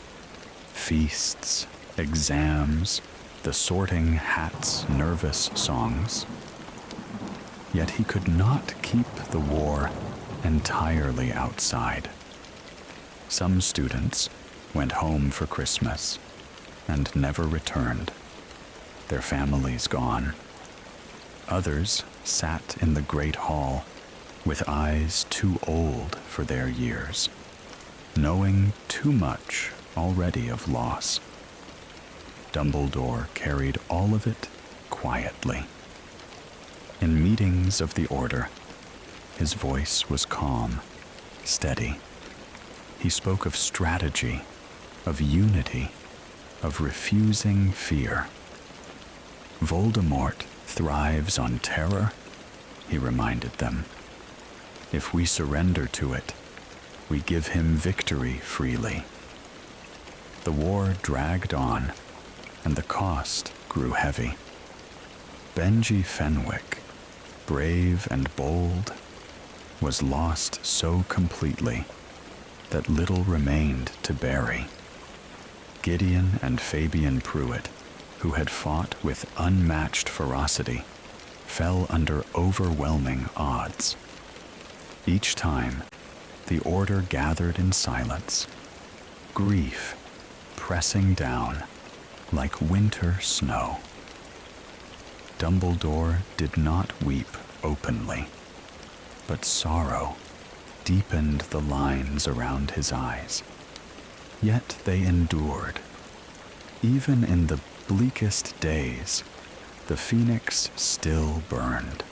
feasts, exams, the sorting hat's nervous songs. Yet he could not keep the war entirely outside. Some students went home for Christmas and never returned, their families gone. Others sat in the great hall with eyes too old for their years, knowing too much already of loss. Dumbledore carried all of it quietly. In meetings of the Order, his voice was calm, steady. He spoke of strategy, of unity, of refusing fear. Voldemort thrives on terror, he reminded them. If we surrender to it, we give him victory freely. The war dragged on, and the cost grew heavy. Benji Fenwick, brave and bold, was lost so completely that little remained to bury. Gideon and Fabian Pruitt, who had fought with unmatched ferocity, fell under overwhelming odds. Each time, the Order gathered in silence, grief pressing down like winter snow. Dumbledore did not weep openly, but sorrow deepened the lines around his eyes. Yet they endured. Even in the bleakest days, the phoenix still burned.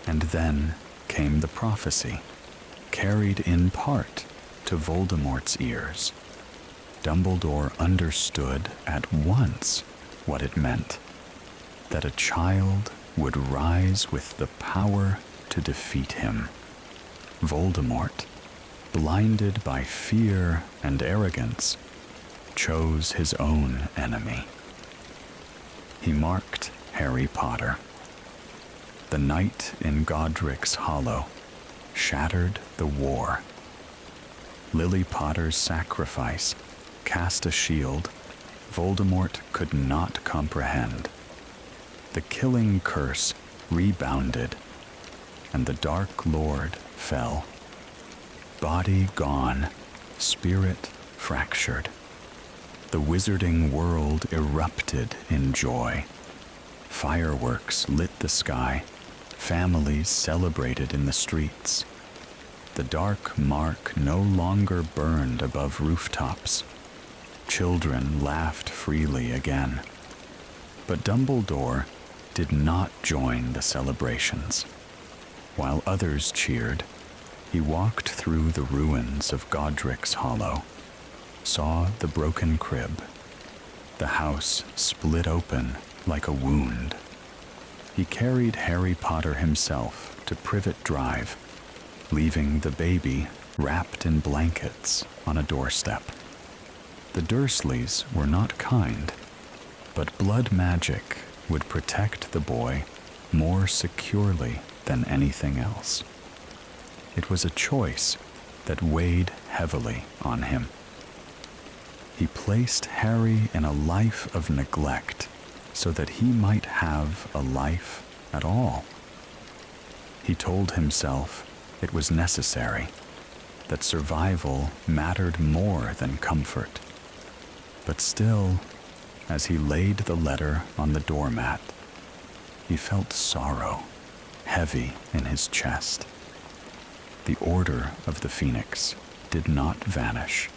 And then came the prophecy, carried in part to Voldemort's ears. Dumbledore understood at once what it meant, that a child would rise with the power to defeat him. Voldemort, blinded by fear and arrogance, chose his own enemy. He marked Harry Potter. The night in Godric's Hollow shattered the war. Lily Potter's sacrifice cast a shield Voldemort could not comprehend. The killing curse rebounded, and the Dark Lord fell. Body gone, spirit fractured. The wizarding world erupted in joy. Fireworks lit the sky. Families celebrated in the streets. The dark mark no longer burned above rooftops. Children laughed freely again. But Dumbledore did not join the celebrations. While others cheered, he walked through the ruins of Godric's Hollow, saw the broken crib, the house split open like a wound. He carried Harry Potter himself to Privet Drive, leaving the baby wrapped in blankets on a doorstep. The Dursleys were not kind, but blood magic would protect the boy more securely than anything else. It was a choice that weighed heavily on him. He placed Harry in a life of neglect so that he might have a life at all. He told himself it was necessary, that survival mattered more than comfort. But still, as he laid the letter on the doormat, he felt sorrow heavy in his chest. The Order of the Phoenix did not vanish,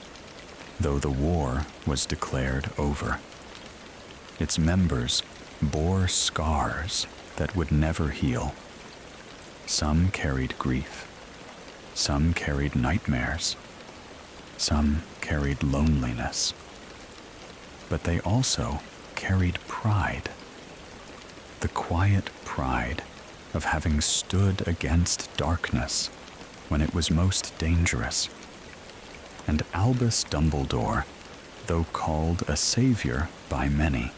though the war was declared over. Its members bore scars that would never heal. Some carried grief, some carried nightmares, some carried loneliness. But they also carried pride, the quiet pride of having stood against darkness when it was most dangerous. And Albus Dumbledore, though called a savior by many,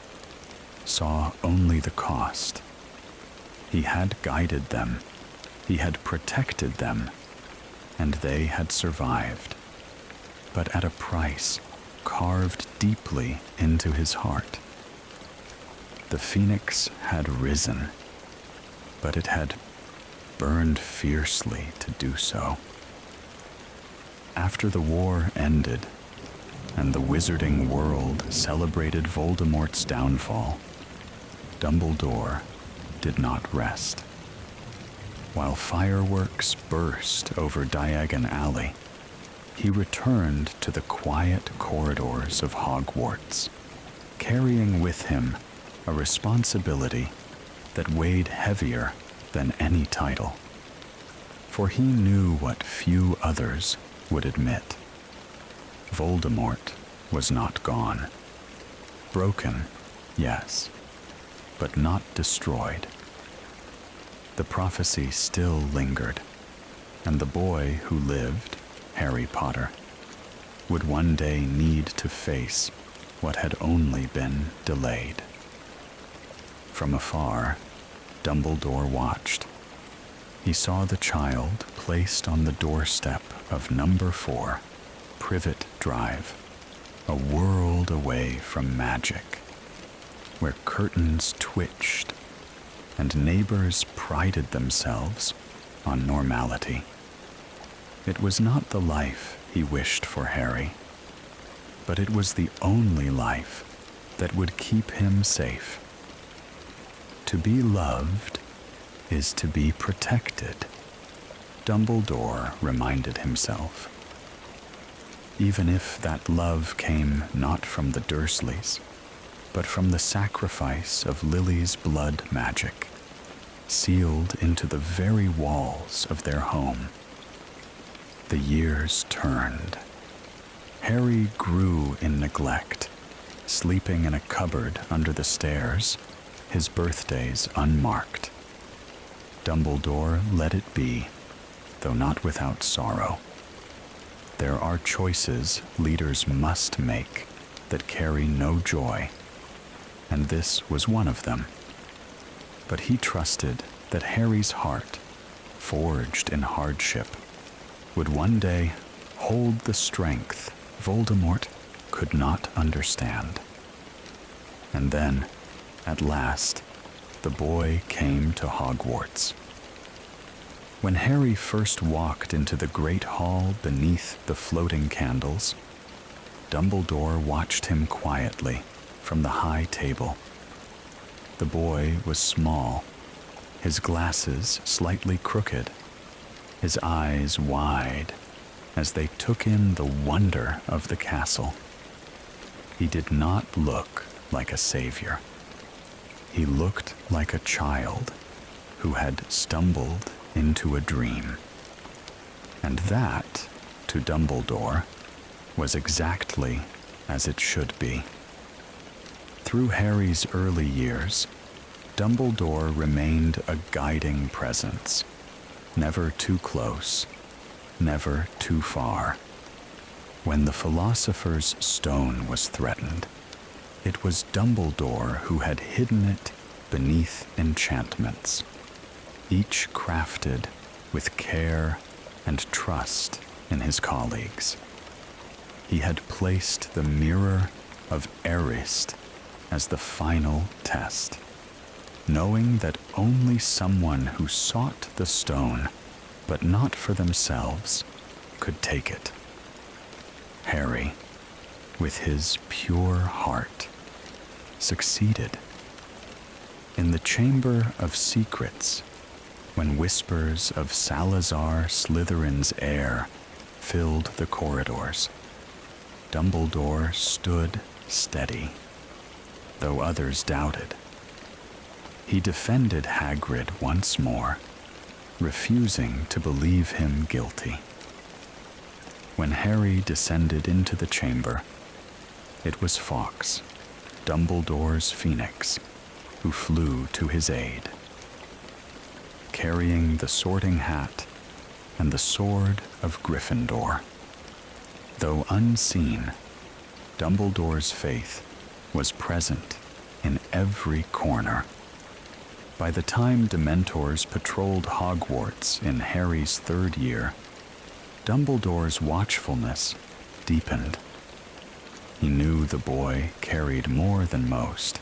saw only the cost. He had guided them, he had protected them, and they had survived, but at a price carved deeply into his heart. The phoenix had risen, but it had burned fiercely to do so. After the war ended, and the wizarding world celebrated Voldemort's downfall, Dumbledore did not rest. While fireworks burst over Diagon Alley, he returned to the quiet corridors of Hogwarts, carrying with him a responsibility that weighed heavier than any title. for he knew what few others would admit. Voldemort was not gone. Broken, yes, but not destroyed. The prophecy still lingered, and the boy who lived, Harry Potter, would one day need to face what had only been delayed. From afar, Dumbledore watched. He saw the child placed on the doorstep of number 4, Privet Drive, a world away from magic, where curtains twitched and neighbors prided themselves on normality. It was not the life he wished for Harry, but it was the only life that would keep him safe. To be loved is to be protected, Dumbledore reminded himself. Even if that love came not from the Dursleys, but from the sacrifice of Lily's blood magic, sealed into the very walls of their home. The years turned. Harry grew in neglect, sleeping in a cupboard under the stairs, his birthdays unmarked. Dumbledore let it be, though not without sorrow. There are choices leaders must make that carry no joy, and this was one of them. But he trusted that Harry's heart, forged in hardship, would one day hold the strength Voldemort could not understand. And then, at last, the boy came to Hogwarts. When Harry first walked into the great hall beneath the floating candles, Dumbledore watched him quietly from the high table. The boy was small, his glasses slightly crooked, his eyes wide as they took in the wonder of the castle. He did not look like a savior. He looked like a child who had stumbled into a dream. And that, to Dumbledore, was exactly as it should be. Through Harry's early years, Dumbledore remained a guiding presence, never too close, never too far. When the Philosopher's Stone was threatened, it was Dumbledore who had hidden it beneath enchantments, each crafted with care and trust in his colleagues. He had placed the mirror of Erist as the final test, knowing that only someone who sought the stone, but not for themselves, could take it. Harry, with his pure heart, succeeded. In the Chamber of Secrets, when whispers of Salazar Slytherin's heir filled the corridors, Dumbledore stood steady, though others doubted. He defended Hagrid once more, refusing to believe him guilty. When Harry descended into the chamber, it was Fawkes, Dumbledore's phoenix, who flew to his aid. Carrying the sorting hat and the sword of Gryffindor. Though unseen, Dumbledore's faith was present in every corner. By the time Dementors patrolled Hogwarts in Harry's 3rd year, Dumbledore's watchfulness deepened. He knew the boy carried more than most,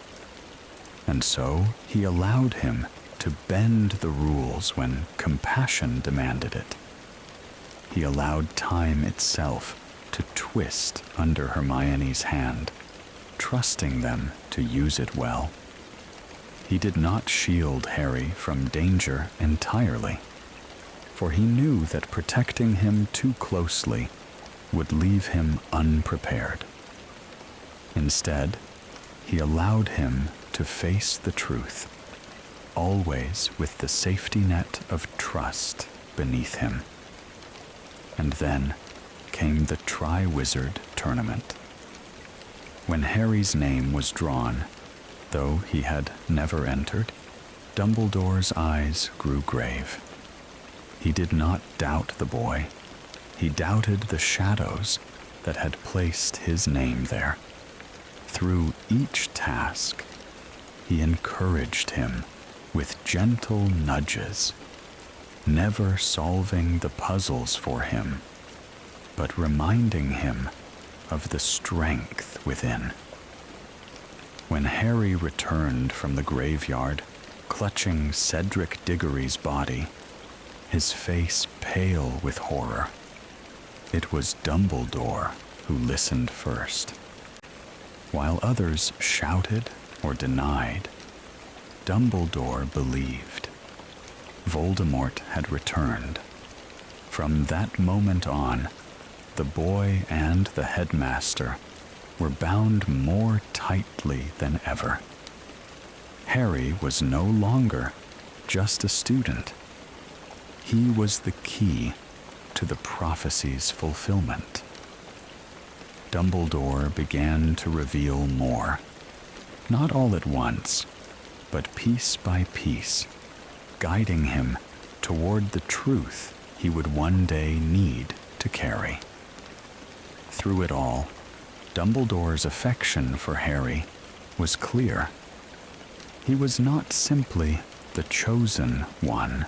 and so he allowed him to bend the rules when compassion demanded it. He allowed time itself to twist under Hermione's hand, trusting them to use it well. He did not shield Harry from danger entirely, for he knew that protecting him too closely would leave him unprepared. Instead, he allowed him to face the truth, always with the safety net of trust beneath him. And then came the Triwizard Tournament. When Harry's name was drawn, though he had never entered, Dumbledore's eyes grew grave. He did not doubt the boy. He doubted the shadows that had placed his name there. Through each task, he encouraged him with gentle nudges, never solving the puzzles for him, but reminding him of the strength within. When Harry returned from the graveyard, clutching Cedric Diggory's body, his face pale with horror, it was Dumbledore who listened first. While others shouted or denied, Dumbledore believed. Voldemort had returned. From that moment on, the boy and the headmaster were bound more tightly than ever. Harry was no longer just a student. He was the key to the prophecy's fulfillment. Dumbledore began to reveal more, not all at once, but piece by piece, guiding him toward the truth he would one day need to carry. Through it all, Dumbledore's affection for Harry was clear. He was not simply the chosen one.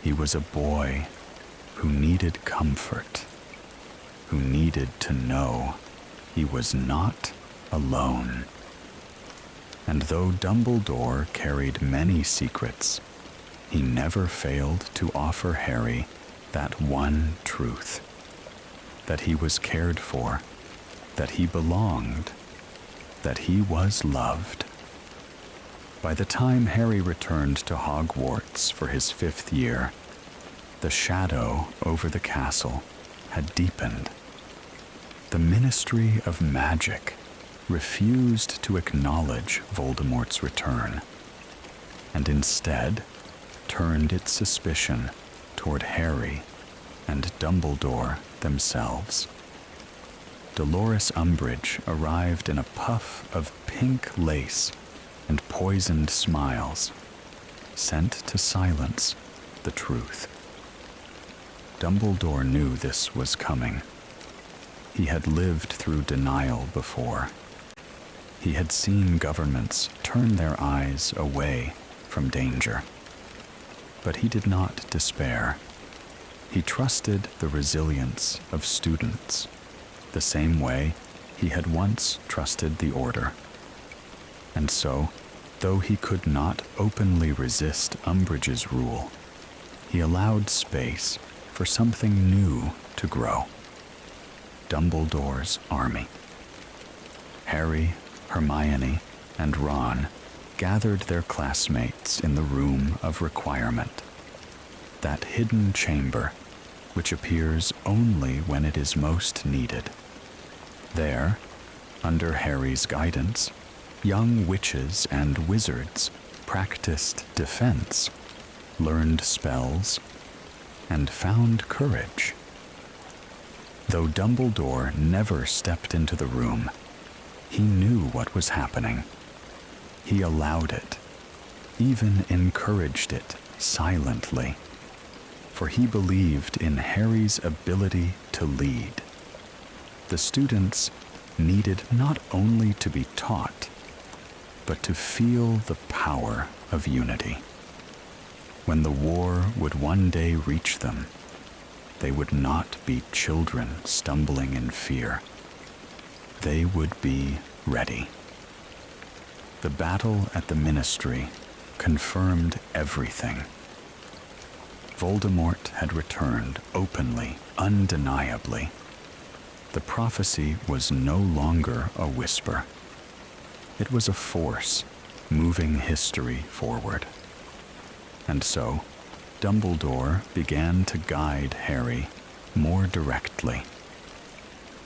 He was a boy who needed comfort, who needed to know he was not alone. And though Dumbledore carried many secrets, he never failed to offer Harry that one truth, that he was cared for, that he belonged, that he was loved. By the time Harry returned to Hogwarts for his 5th year, the shadow over the castle had deepened. The Ministry of Magic refused to acknowledge Voldemort's return, and instead turned its suspicion toward Harry and Dumbledore themselves. Dolores Umbridge arrived in a puff of pink lace and poisoned smiles, sent to silence the truth. Dumbledore knew this was coming. He had lived through denial before. He had seen governments turn their eyes away from danger. But he did not despair. He trusted the resilience of students, the same way he had once trusted the Order. And so, though he could not openly resist Umbridge's rule, he allowed space for something new to grow. Dumbledore's army. Harry, Hermione, and Ron gathered their classmates in the Room of Requirement, that hidden chamber which appears only when it is most needed. There, under Harry's guidance, young witches and wizards practiced defense, learned spells, and found courage. Though Dumbledore never stepped into the room, he knew what was happening. He allowed it, even encouraged it silently, for he believed in Harry's ability to lead. The students needed not only to be taught, but to feel the power of unity. When the war would one day reach them, they would not be children stumbling in fear. They would be ready. The battle at the Ministry confirmed everything. Voldemort had returned openly, undeniably. The prophecy was no longer a whisper. It was a force moving history forward. And so, Dumbledore began to guide Harry more directly.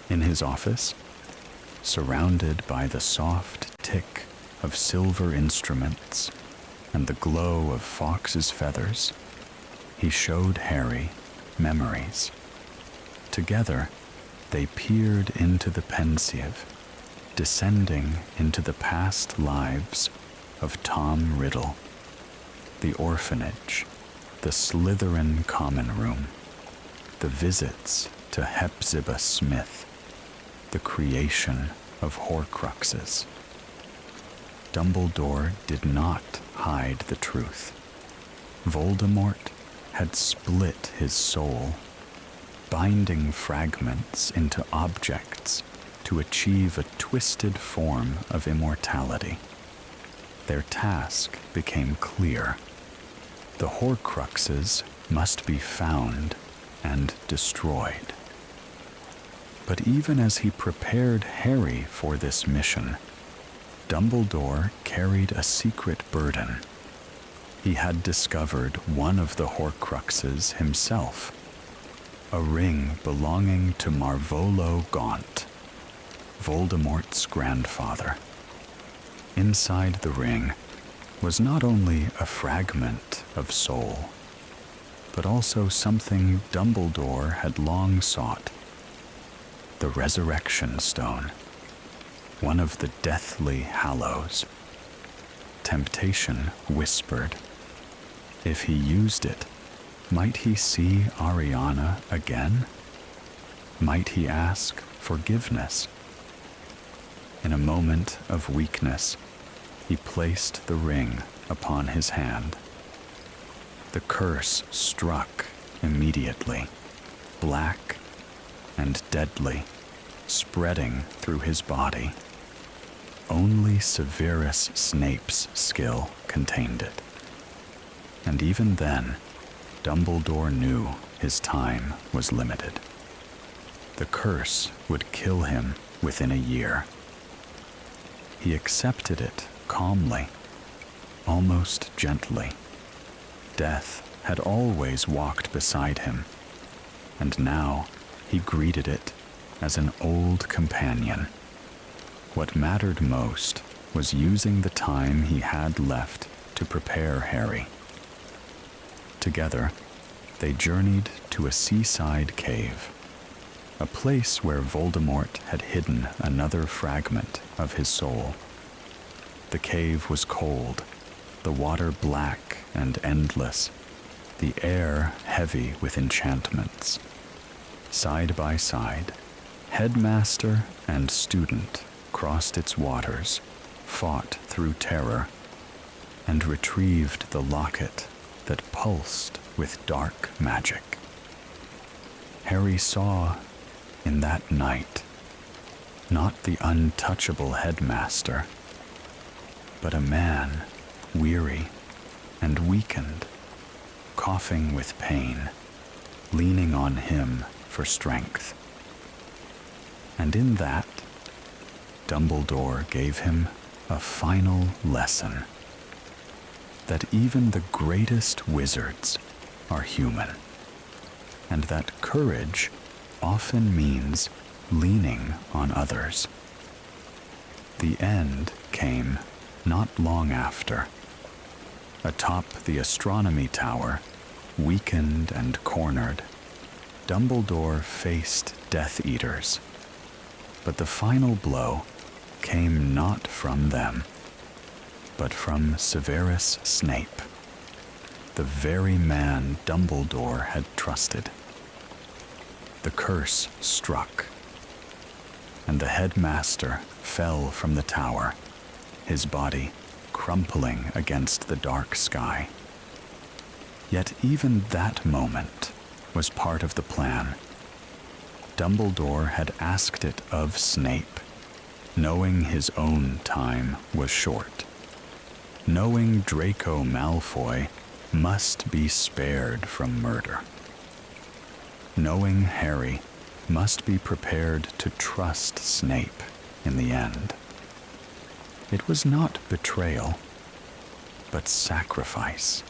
In his office, surrounded by the soft tick of silver instruments and the glow of fox's feathers, he showed Harry memories. Together, they peered into the Pensieve, descending into the past lives of Tom Riddle, the orphanage, the Slytherin common room, the visits to Hepzibah Smith, the creation of Horcruxes. Dumbledore did not hide the truth. Voldemort had split his soul, binding fragments into objects to achieve a twisted form of immortality. Their task became clear. The Horcruxes must be found and destroyed. But even as he prepared Harry for this mission, Dumbledore carried a secret burden. He had discovered one of the Horcruxes himself, a ring belonging to Marvolo Gaunt, Voldemort's grandfather. Inside the ring was not only a fragment of soul, but also something Dumbledore had long sought: the Resurrection Stone, one of the Deathly Hallows. Temptation whispered, if he used it, might he see Ariana again? Might he ask forgiveness? In a moment of weakness, he placed the ring upon his hand. The curse struck immediately, black and deadly, spreading through his body. Only Severus Snape's skill contained it. And even then, Dumbledore knew his time was limited. The curse would kill him within a year. He accepted it calmly, almost gently. Death had always walked beside him, and now he greeted it as an old companion. What mattered most was using the time he had left to prepare Harry. Together, they journeyed to a seaside cave, a place where Voldemort had hidden another fragment of his soul. The cave was cold, the water black and endless, the air heavy with enchantments. Side by side, headmaster and student crossed its waters, fought through terror, and retrieved the locket that pulsed with dark magic. Harry saw in that night not the untouchable headmaster, but a man weary and weakened, coughing with pain, leaning on him for strength. And in that, Dumbledore gave him a final lesson: that even the greatest wizards are human, and that courage often means leaning on others. The end came not long after. Atop the astronomy tower, weakened and cornered, Dumbledore faced Death Eaters. But the final blow came not from them, but from Severus Snape, the very man Dumbledore had trusted. The curse struck, and the headmaster fell from the tower, his body crumpling against the dark sky. Yet even that moment was part of the plan. Dumbledore had asked it of Snape, knowing his own time was short, knowing Draco Malfoy must be spared from murder, knowing Harry must be prepared to trust Snape in the end. It was not betrayal, but sacrifice,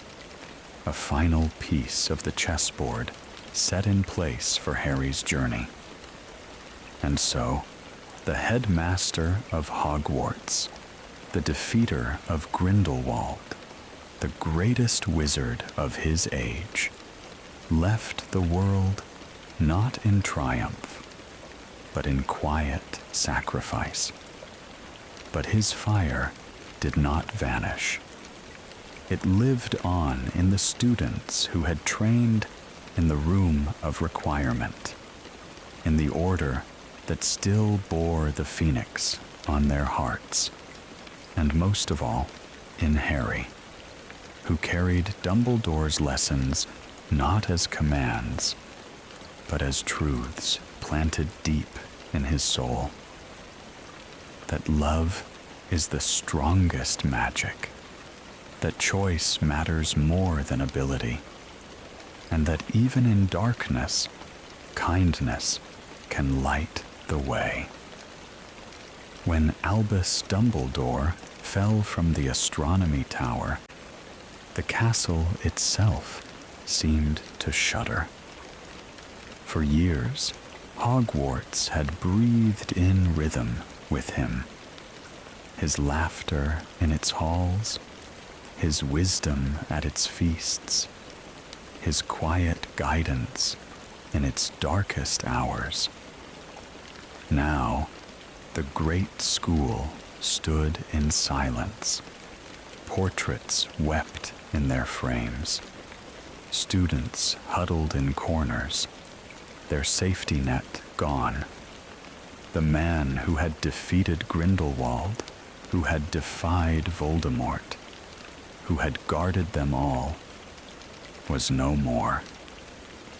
a final piece of the chessboard set in place for Harry's journey. And so, the headmaster of Hogwarts, the defeater of Grindelwald, the greatest wizard of his age, left the world not in triumph, but in quiet sacrifice. But his fire did not vanish. It lived on in the students who had trained in the room of requirement, in the order that still bore the phoenix on their hearts, and most of all, in Harry, who carried Dumbledore's lessons not as commands, but as truths planted deep in his soul. That love is the strongest magic, that choice matters more than ability, and that even in darkness, kindness can light the way. When Albus Dumbledore fell from the astronomy tower, the castle itself seemed to shudder. For years, Hogwarts had breathed in rhythm with him. His laughter in its halls, his wisdom at its feasts, his quiet guidance in its darkest hours. Now, the great school stood in silence. Portraits wept in their frames. Students huddled in corners, their safety net gone. The man who had defeated Grindelwald, who had defied Voldemort, who had guarded them all, was no more.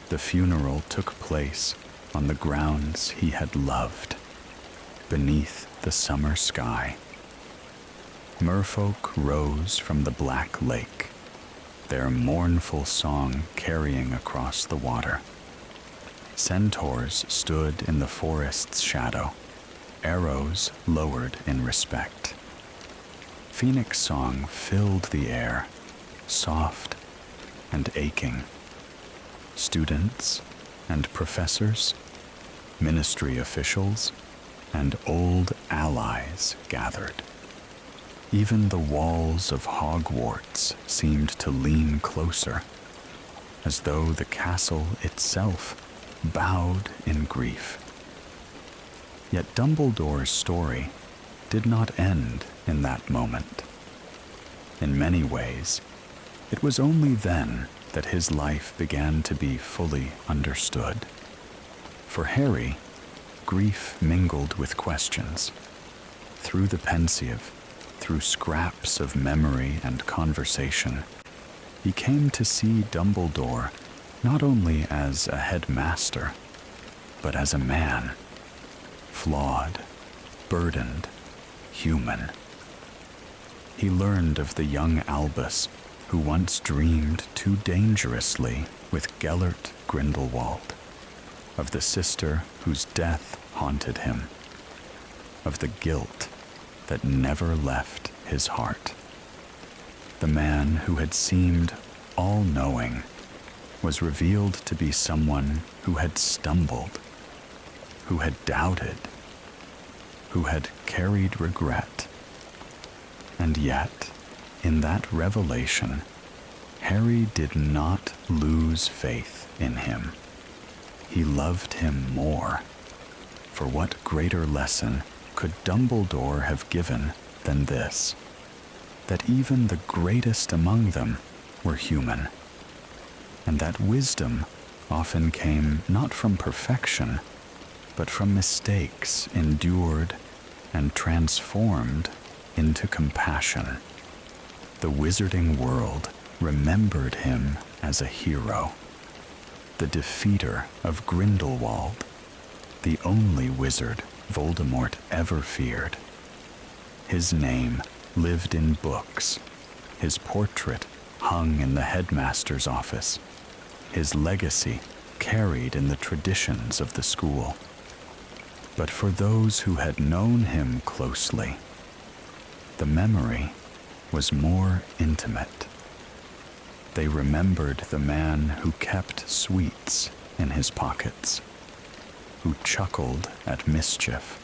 The funeral took place on the grounds he had loved, beneath the summer sky. Merfolk rose from the black lake, their mournful song carrying across the water. Centaurs stood in the forest's shadow, arrows lowered in respect. Phoenix song filled the air, soft and aching. Students and professors, ministry officials, and old allies gathered. Even the walls of Hogwarts seemed to lean closer, as though the castle itself bowed in grief. Yet Dumbledore's story did not end in that moment. In many ways, it was only then that his life began to be fully understood. For Harry, grief mingled with questions. Through the pensieve, through scraps of memory and conversation, he came to see Dumbledore not only as a headmaster, but as a man, flawed, burdened, human. He learned of the young Albus, who once dreamed too dangerously with Gellert Grindelwald, of the sister whose death haunted him, of the guilt that never left his heart. The man who had seemed all-knowing was revealed to be someone who had stumbled, who had doubted, who had carried regret. And yet, in that revelation, Harry did not lose faith in him. He loved him more. For what greater lesson could Dumbledore have given than this? That even the greatest among them were human, and that wisdom often came not from perfection, but from mistakes endured and transformed into compassion. The wizarding world remembered him as a hero, the defeater of Grindelwald, the only wizard Voldemort ever feared. His name lived in books, his portrait hung in the headmaster's office, his legacy carried in the traditions of the school. But for those who had known him closely, the memory was more intimate. They remembered the man who kept sweets in his pockets, who chuckled at mischief,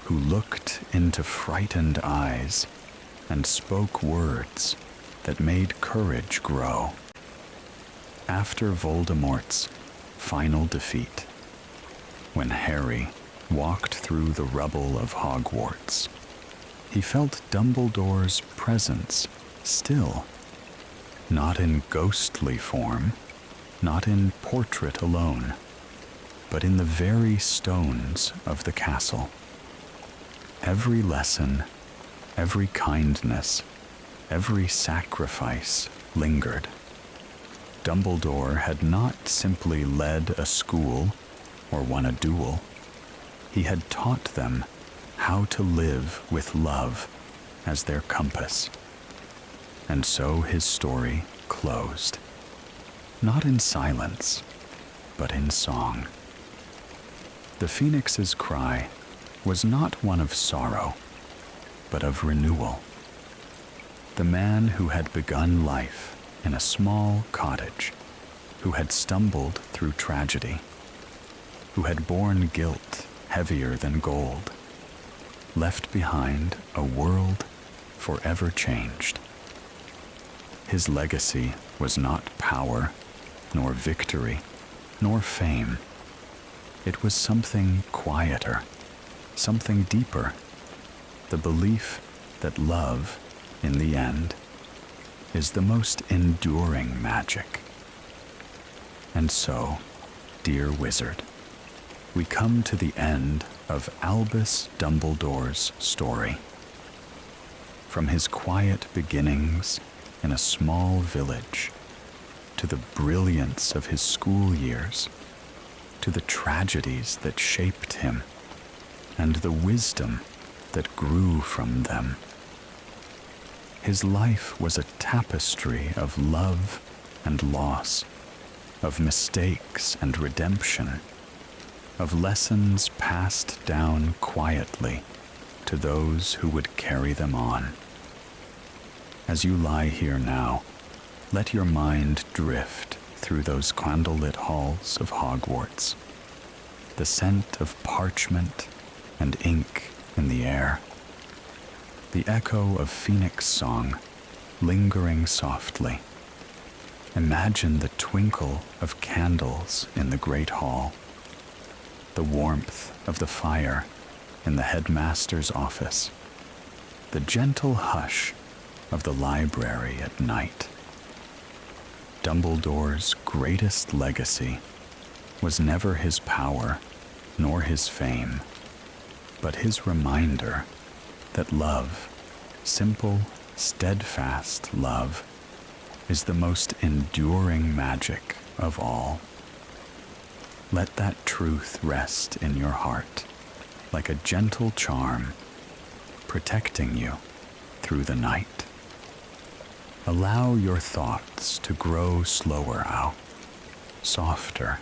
who looked into frightened eyes and spoke words that made courage grow. After Voldemort's final defeat, when Harry walked through the rubble of Hogwarts, he felt Dumbledore's presence still, not in ghostly form, not in portrait alone, but in the very stones of the castle. Every lesson, every kindness, every sacrifice lingered. Dumbledore had not simply led a school or won a duel. He had taught them how to live with love as their compass. And so his story closed, not in silence, but in song. The Phoenix's cry was not one of sorrow, but of renewal. The man who had begun life in a small cottage, who had stumbled through tragedy, who had borne guilt heavier than gold, left behind a world forever changed. His legacy was not power, nor victory, nor fame. It was something quieter, something deeper, the belief that love, in the end, is the most enduring magic. And so, dear wizard, we come to the end of Albus Dumbledore's story. From his quiet beginnings in a small village, to the brilliance of his school years, to the tragedies that shaped him, and the wisdom that grew from them. His life was a tapestry of love and loss, of mistakes and redemption, of lessons passed down quietly to those who would carry them on. As you lie here now, let your mind drift through those candlelit halls of Hogwarts, the scent of parchment and ink in the air, the echo of Phoenix song lingering softly. Imagine the twinkle of candles in the great hall, the warmth of the fire in the headmaster's office, the gentle hush of the library at night. Dumbledore's greatest legacy was never his power nor his fame, but his reminder that love, simple, steadfast love, is the most enduring magic of all. Let that truth rest in your heart like a gentle charm, protecting you through the night. Allow your thoughts to grow slower out, softer,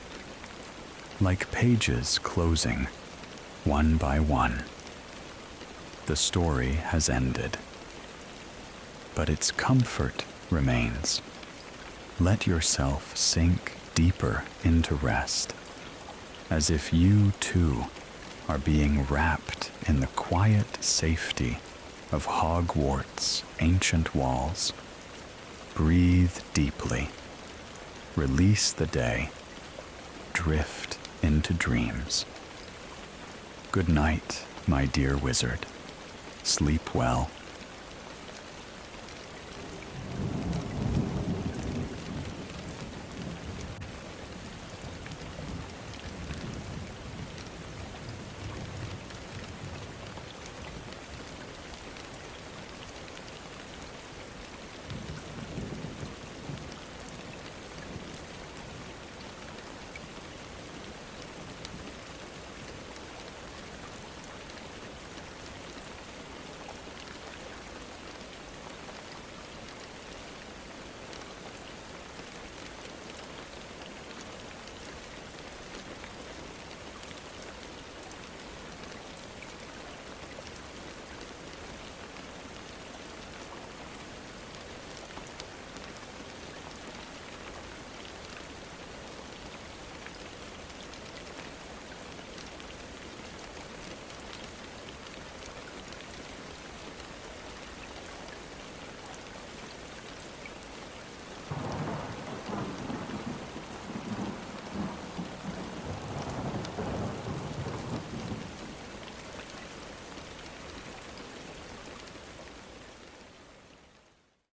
like pages closing one by one. The story has ended, but its comfort remains. Let yourself sink deeper into rest, as if you too are being wrapped in the quiet safety of Hogwarts' ancient walls. Breathe deeply, release the day, drift into dreams. Good night, my dear wizard. Sleep well.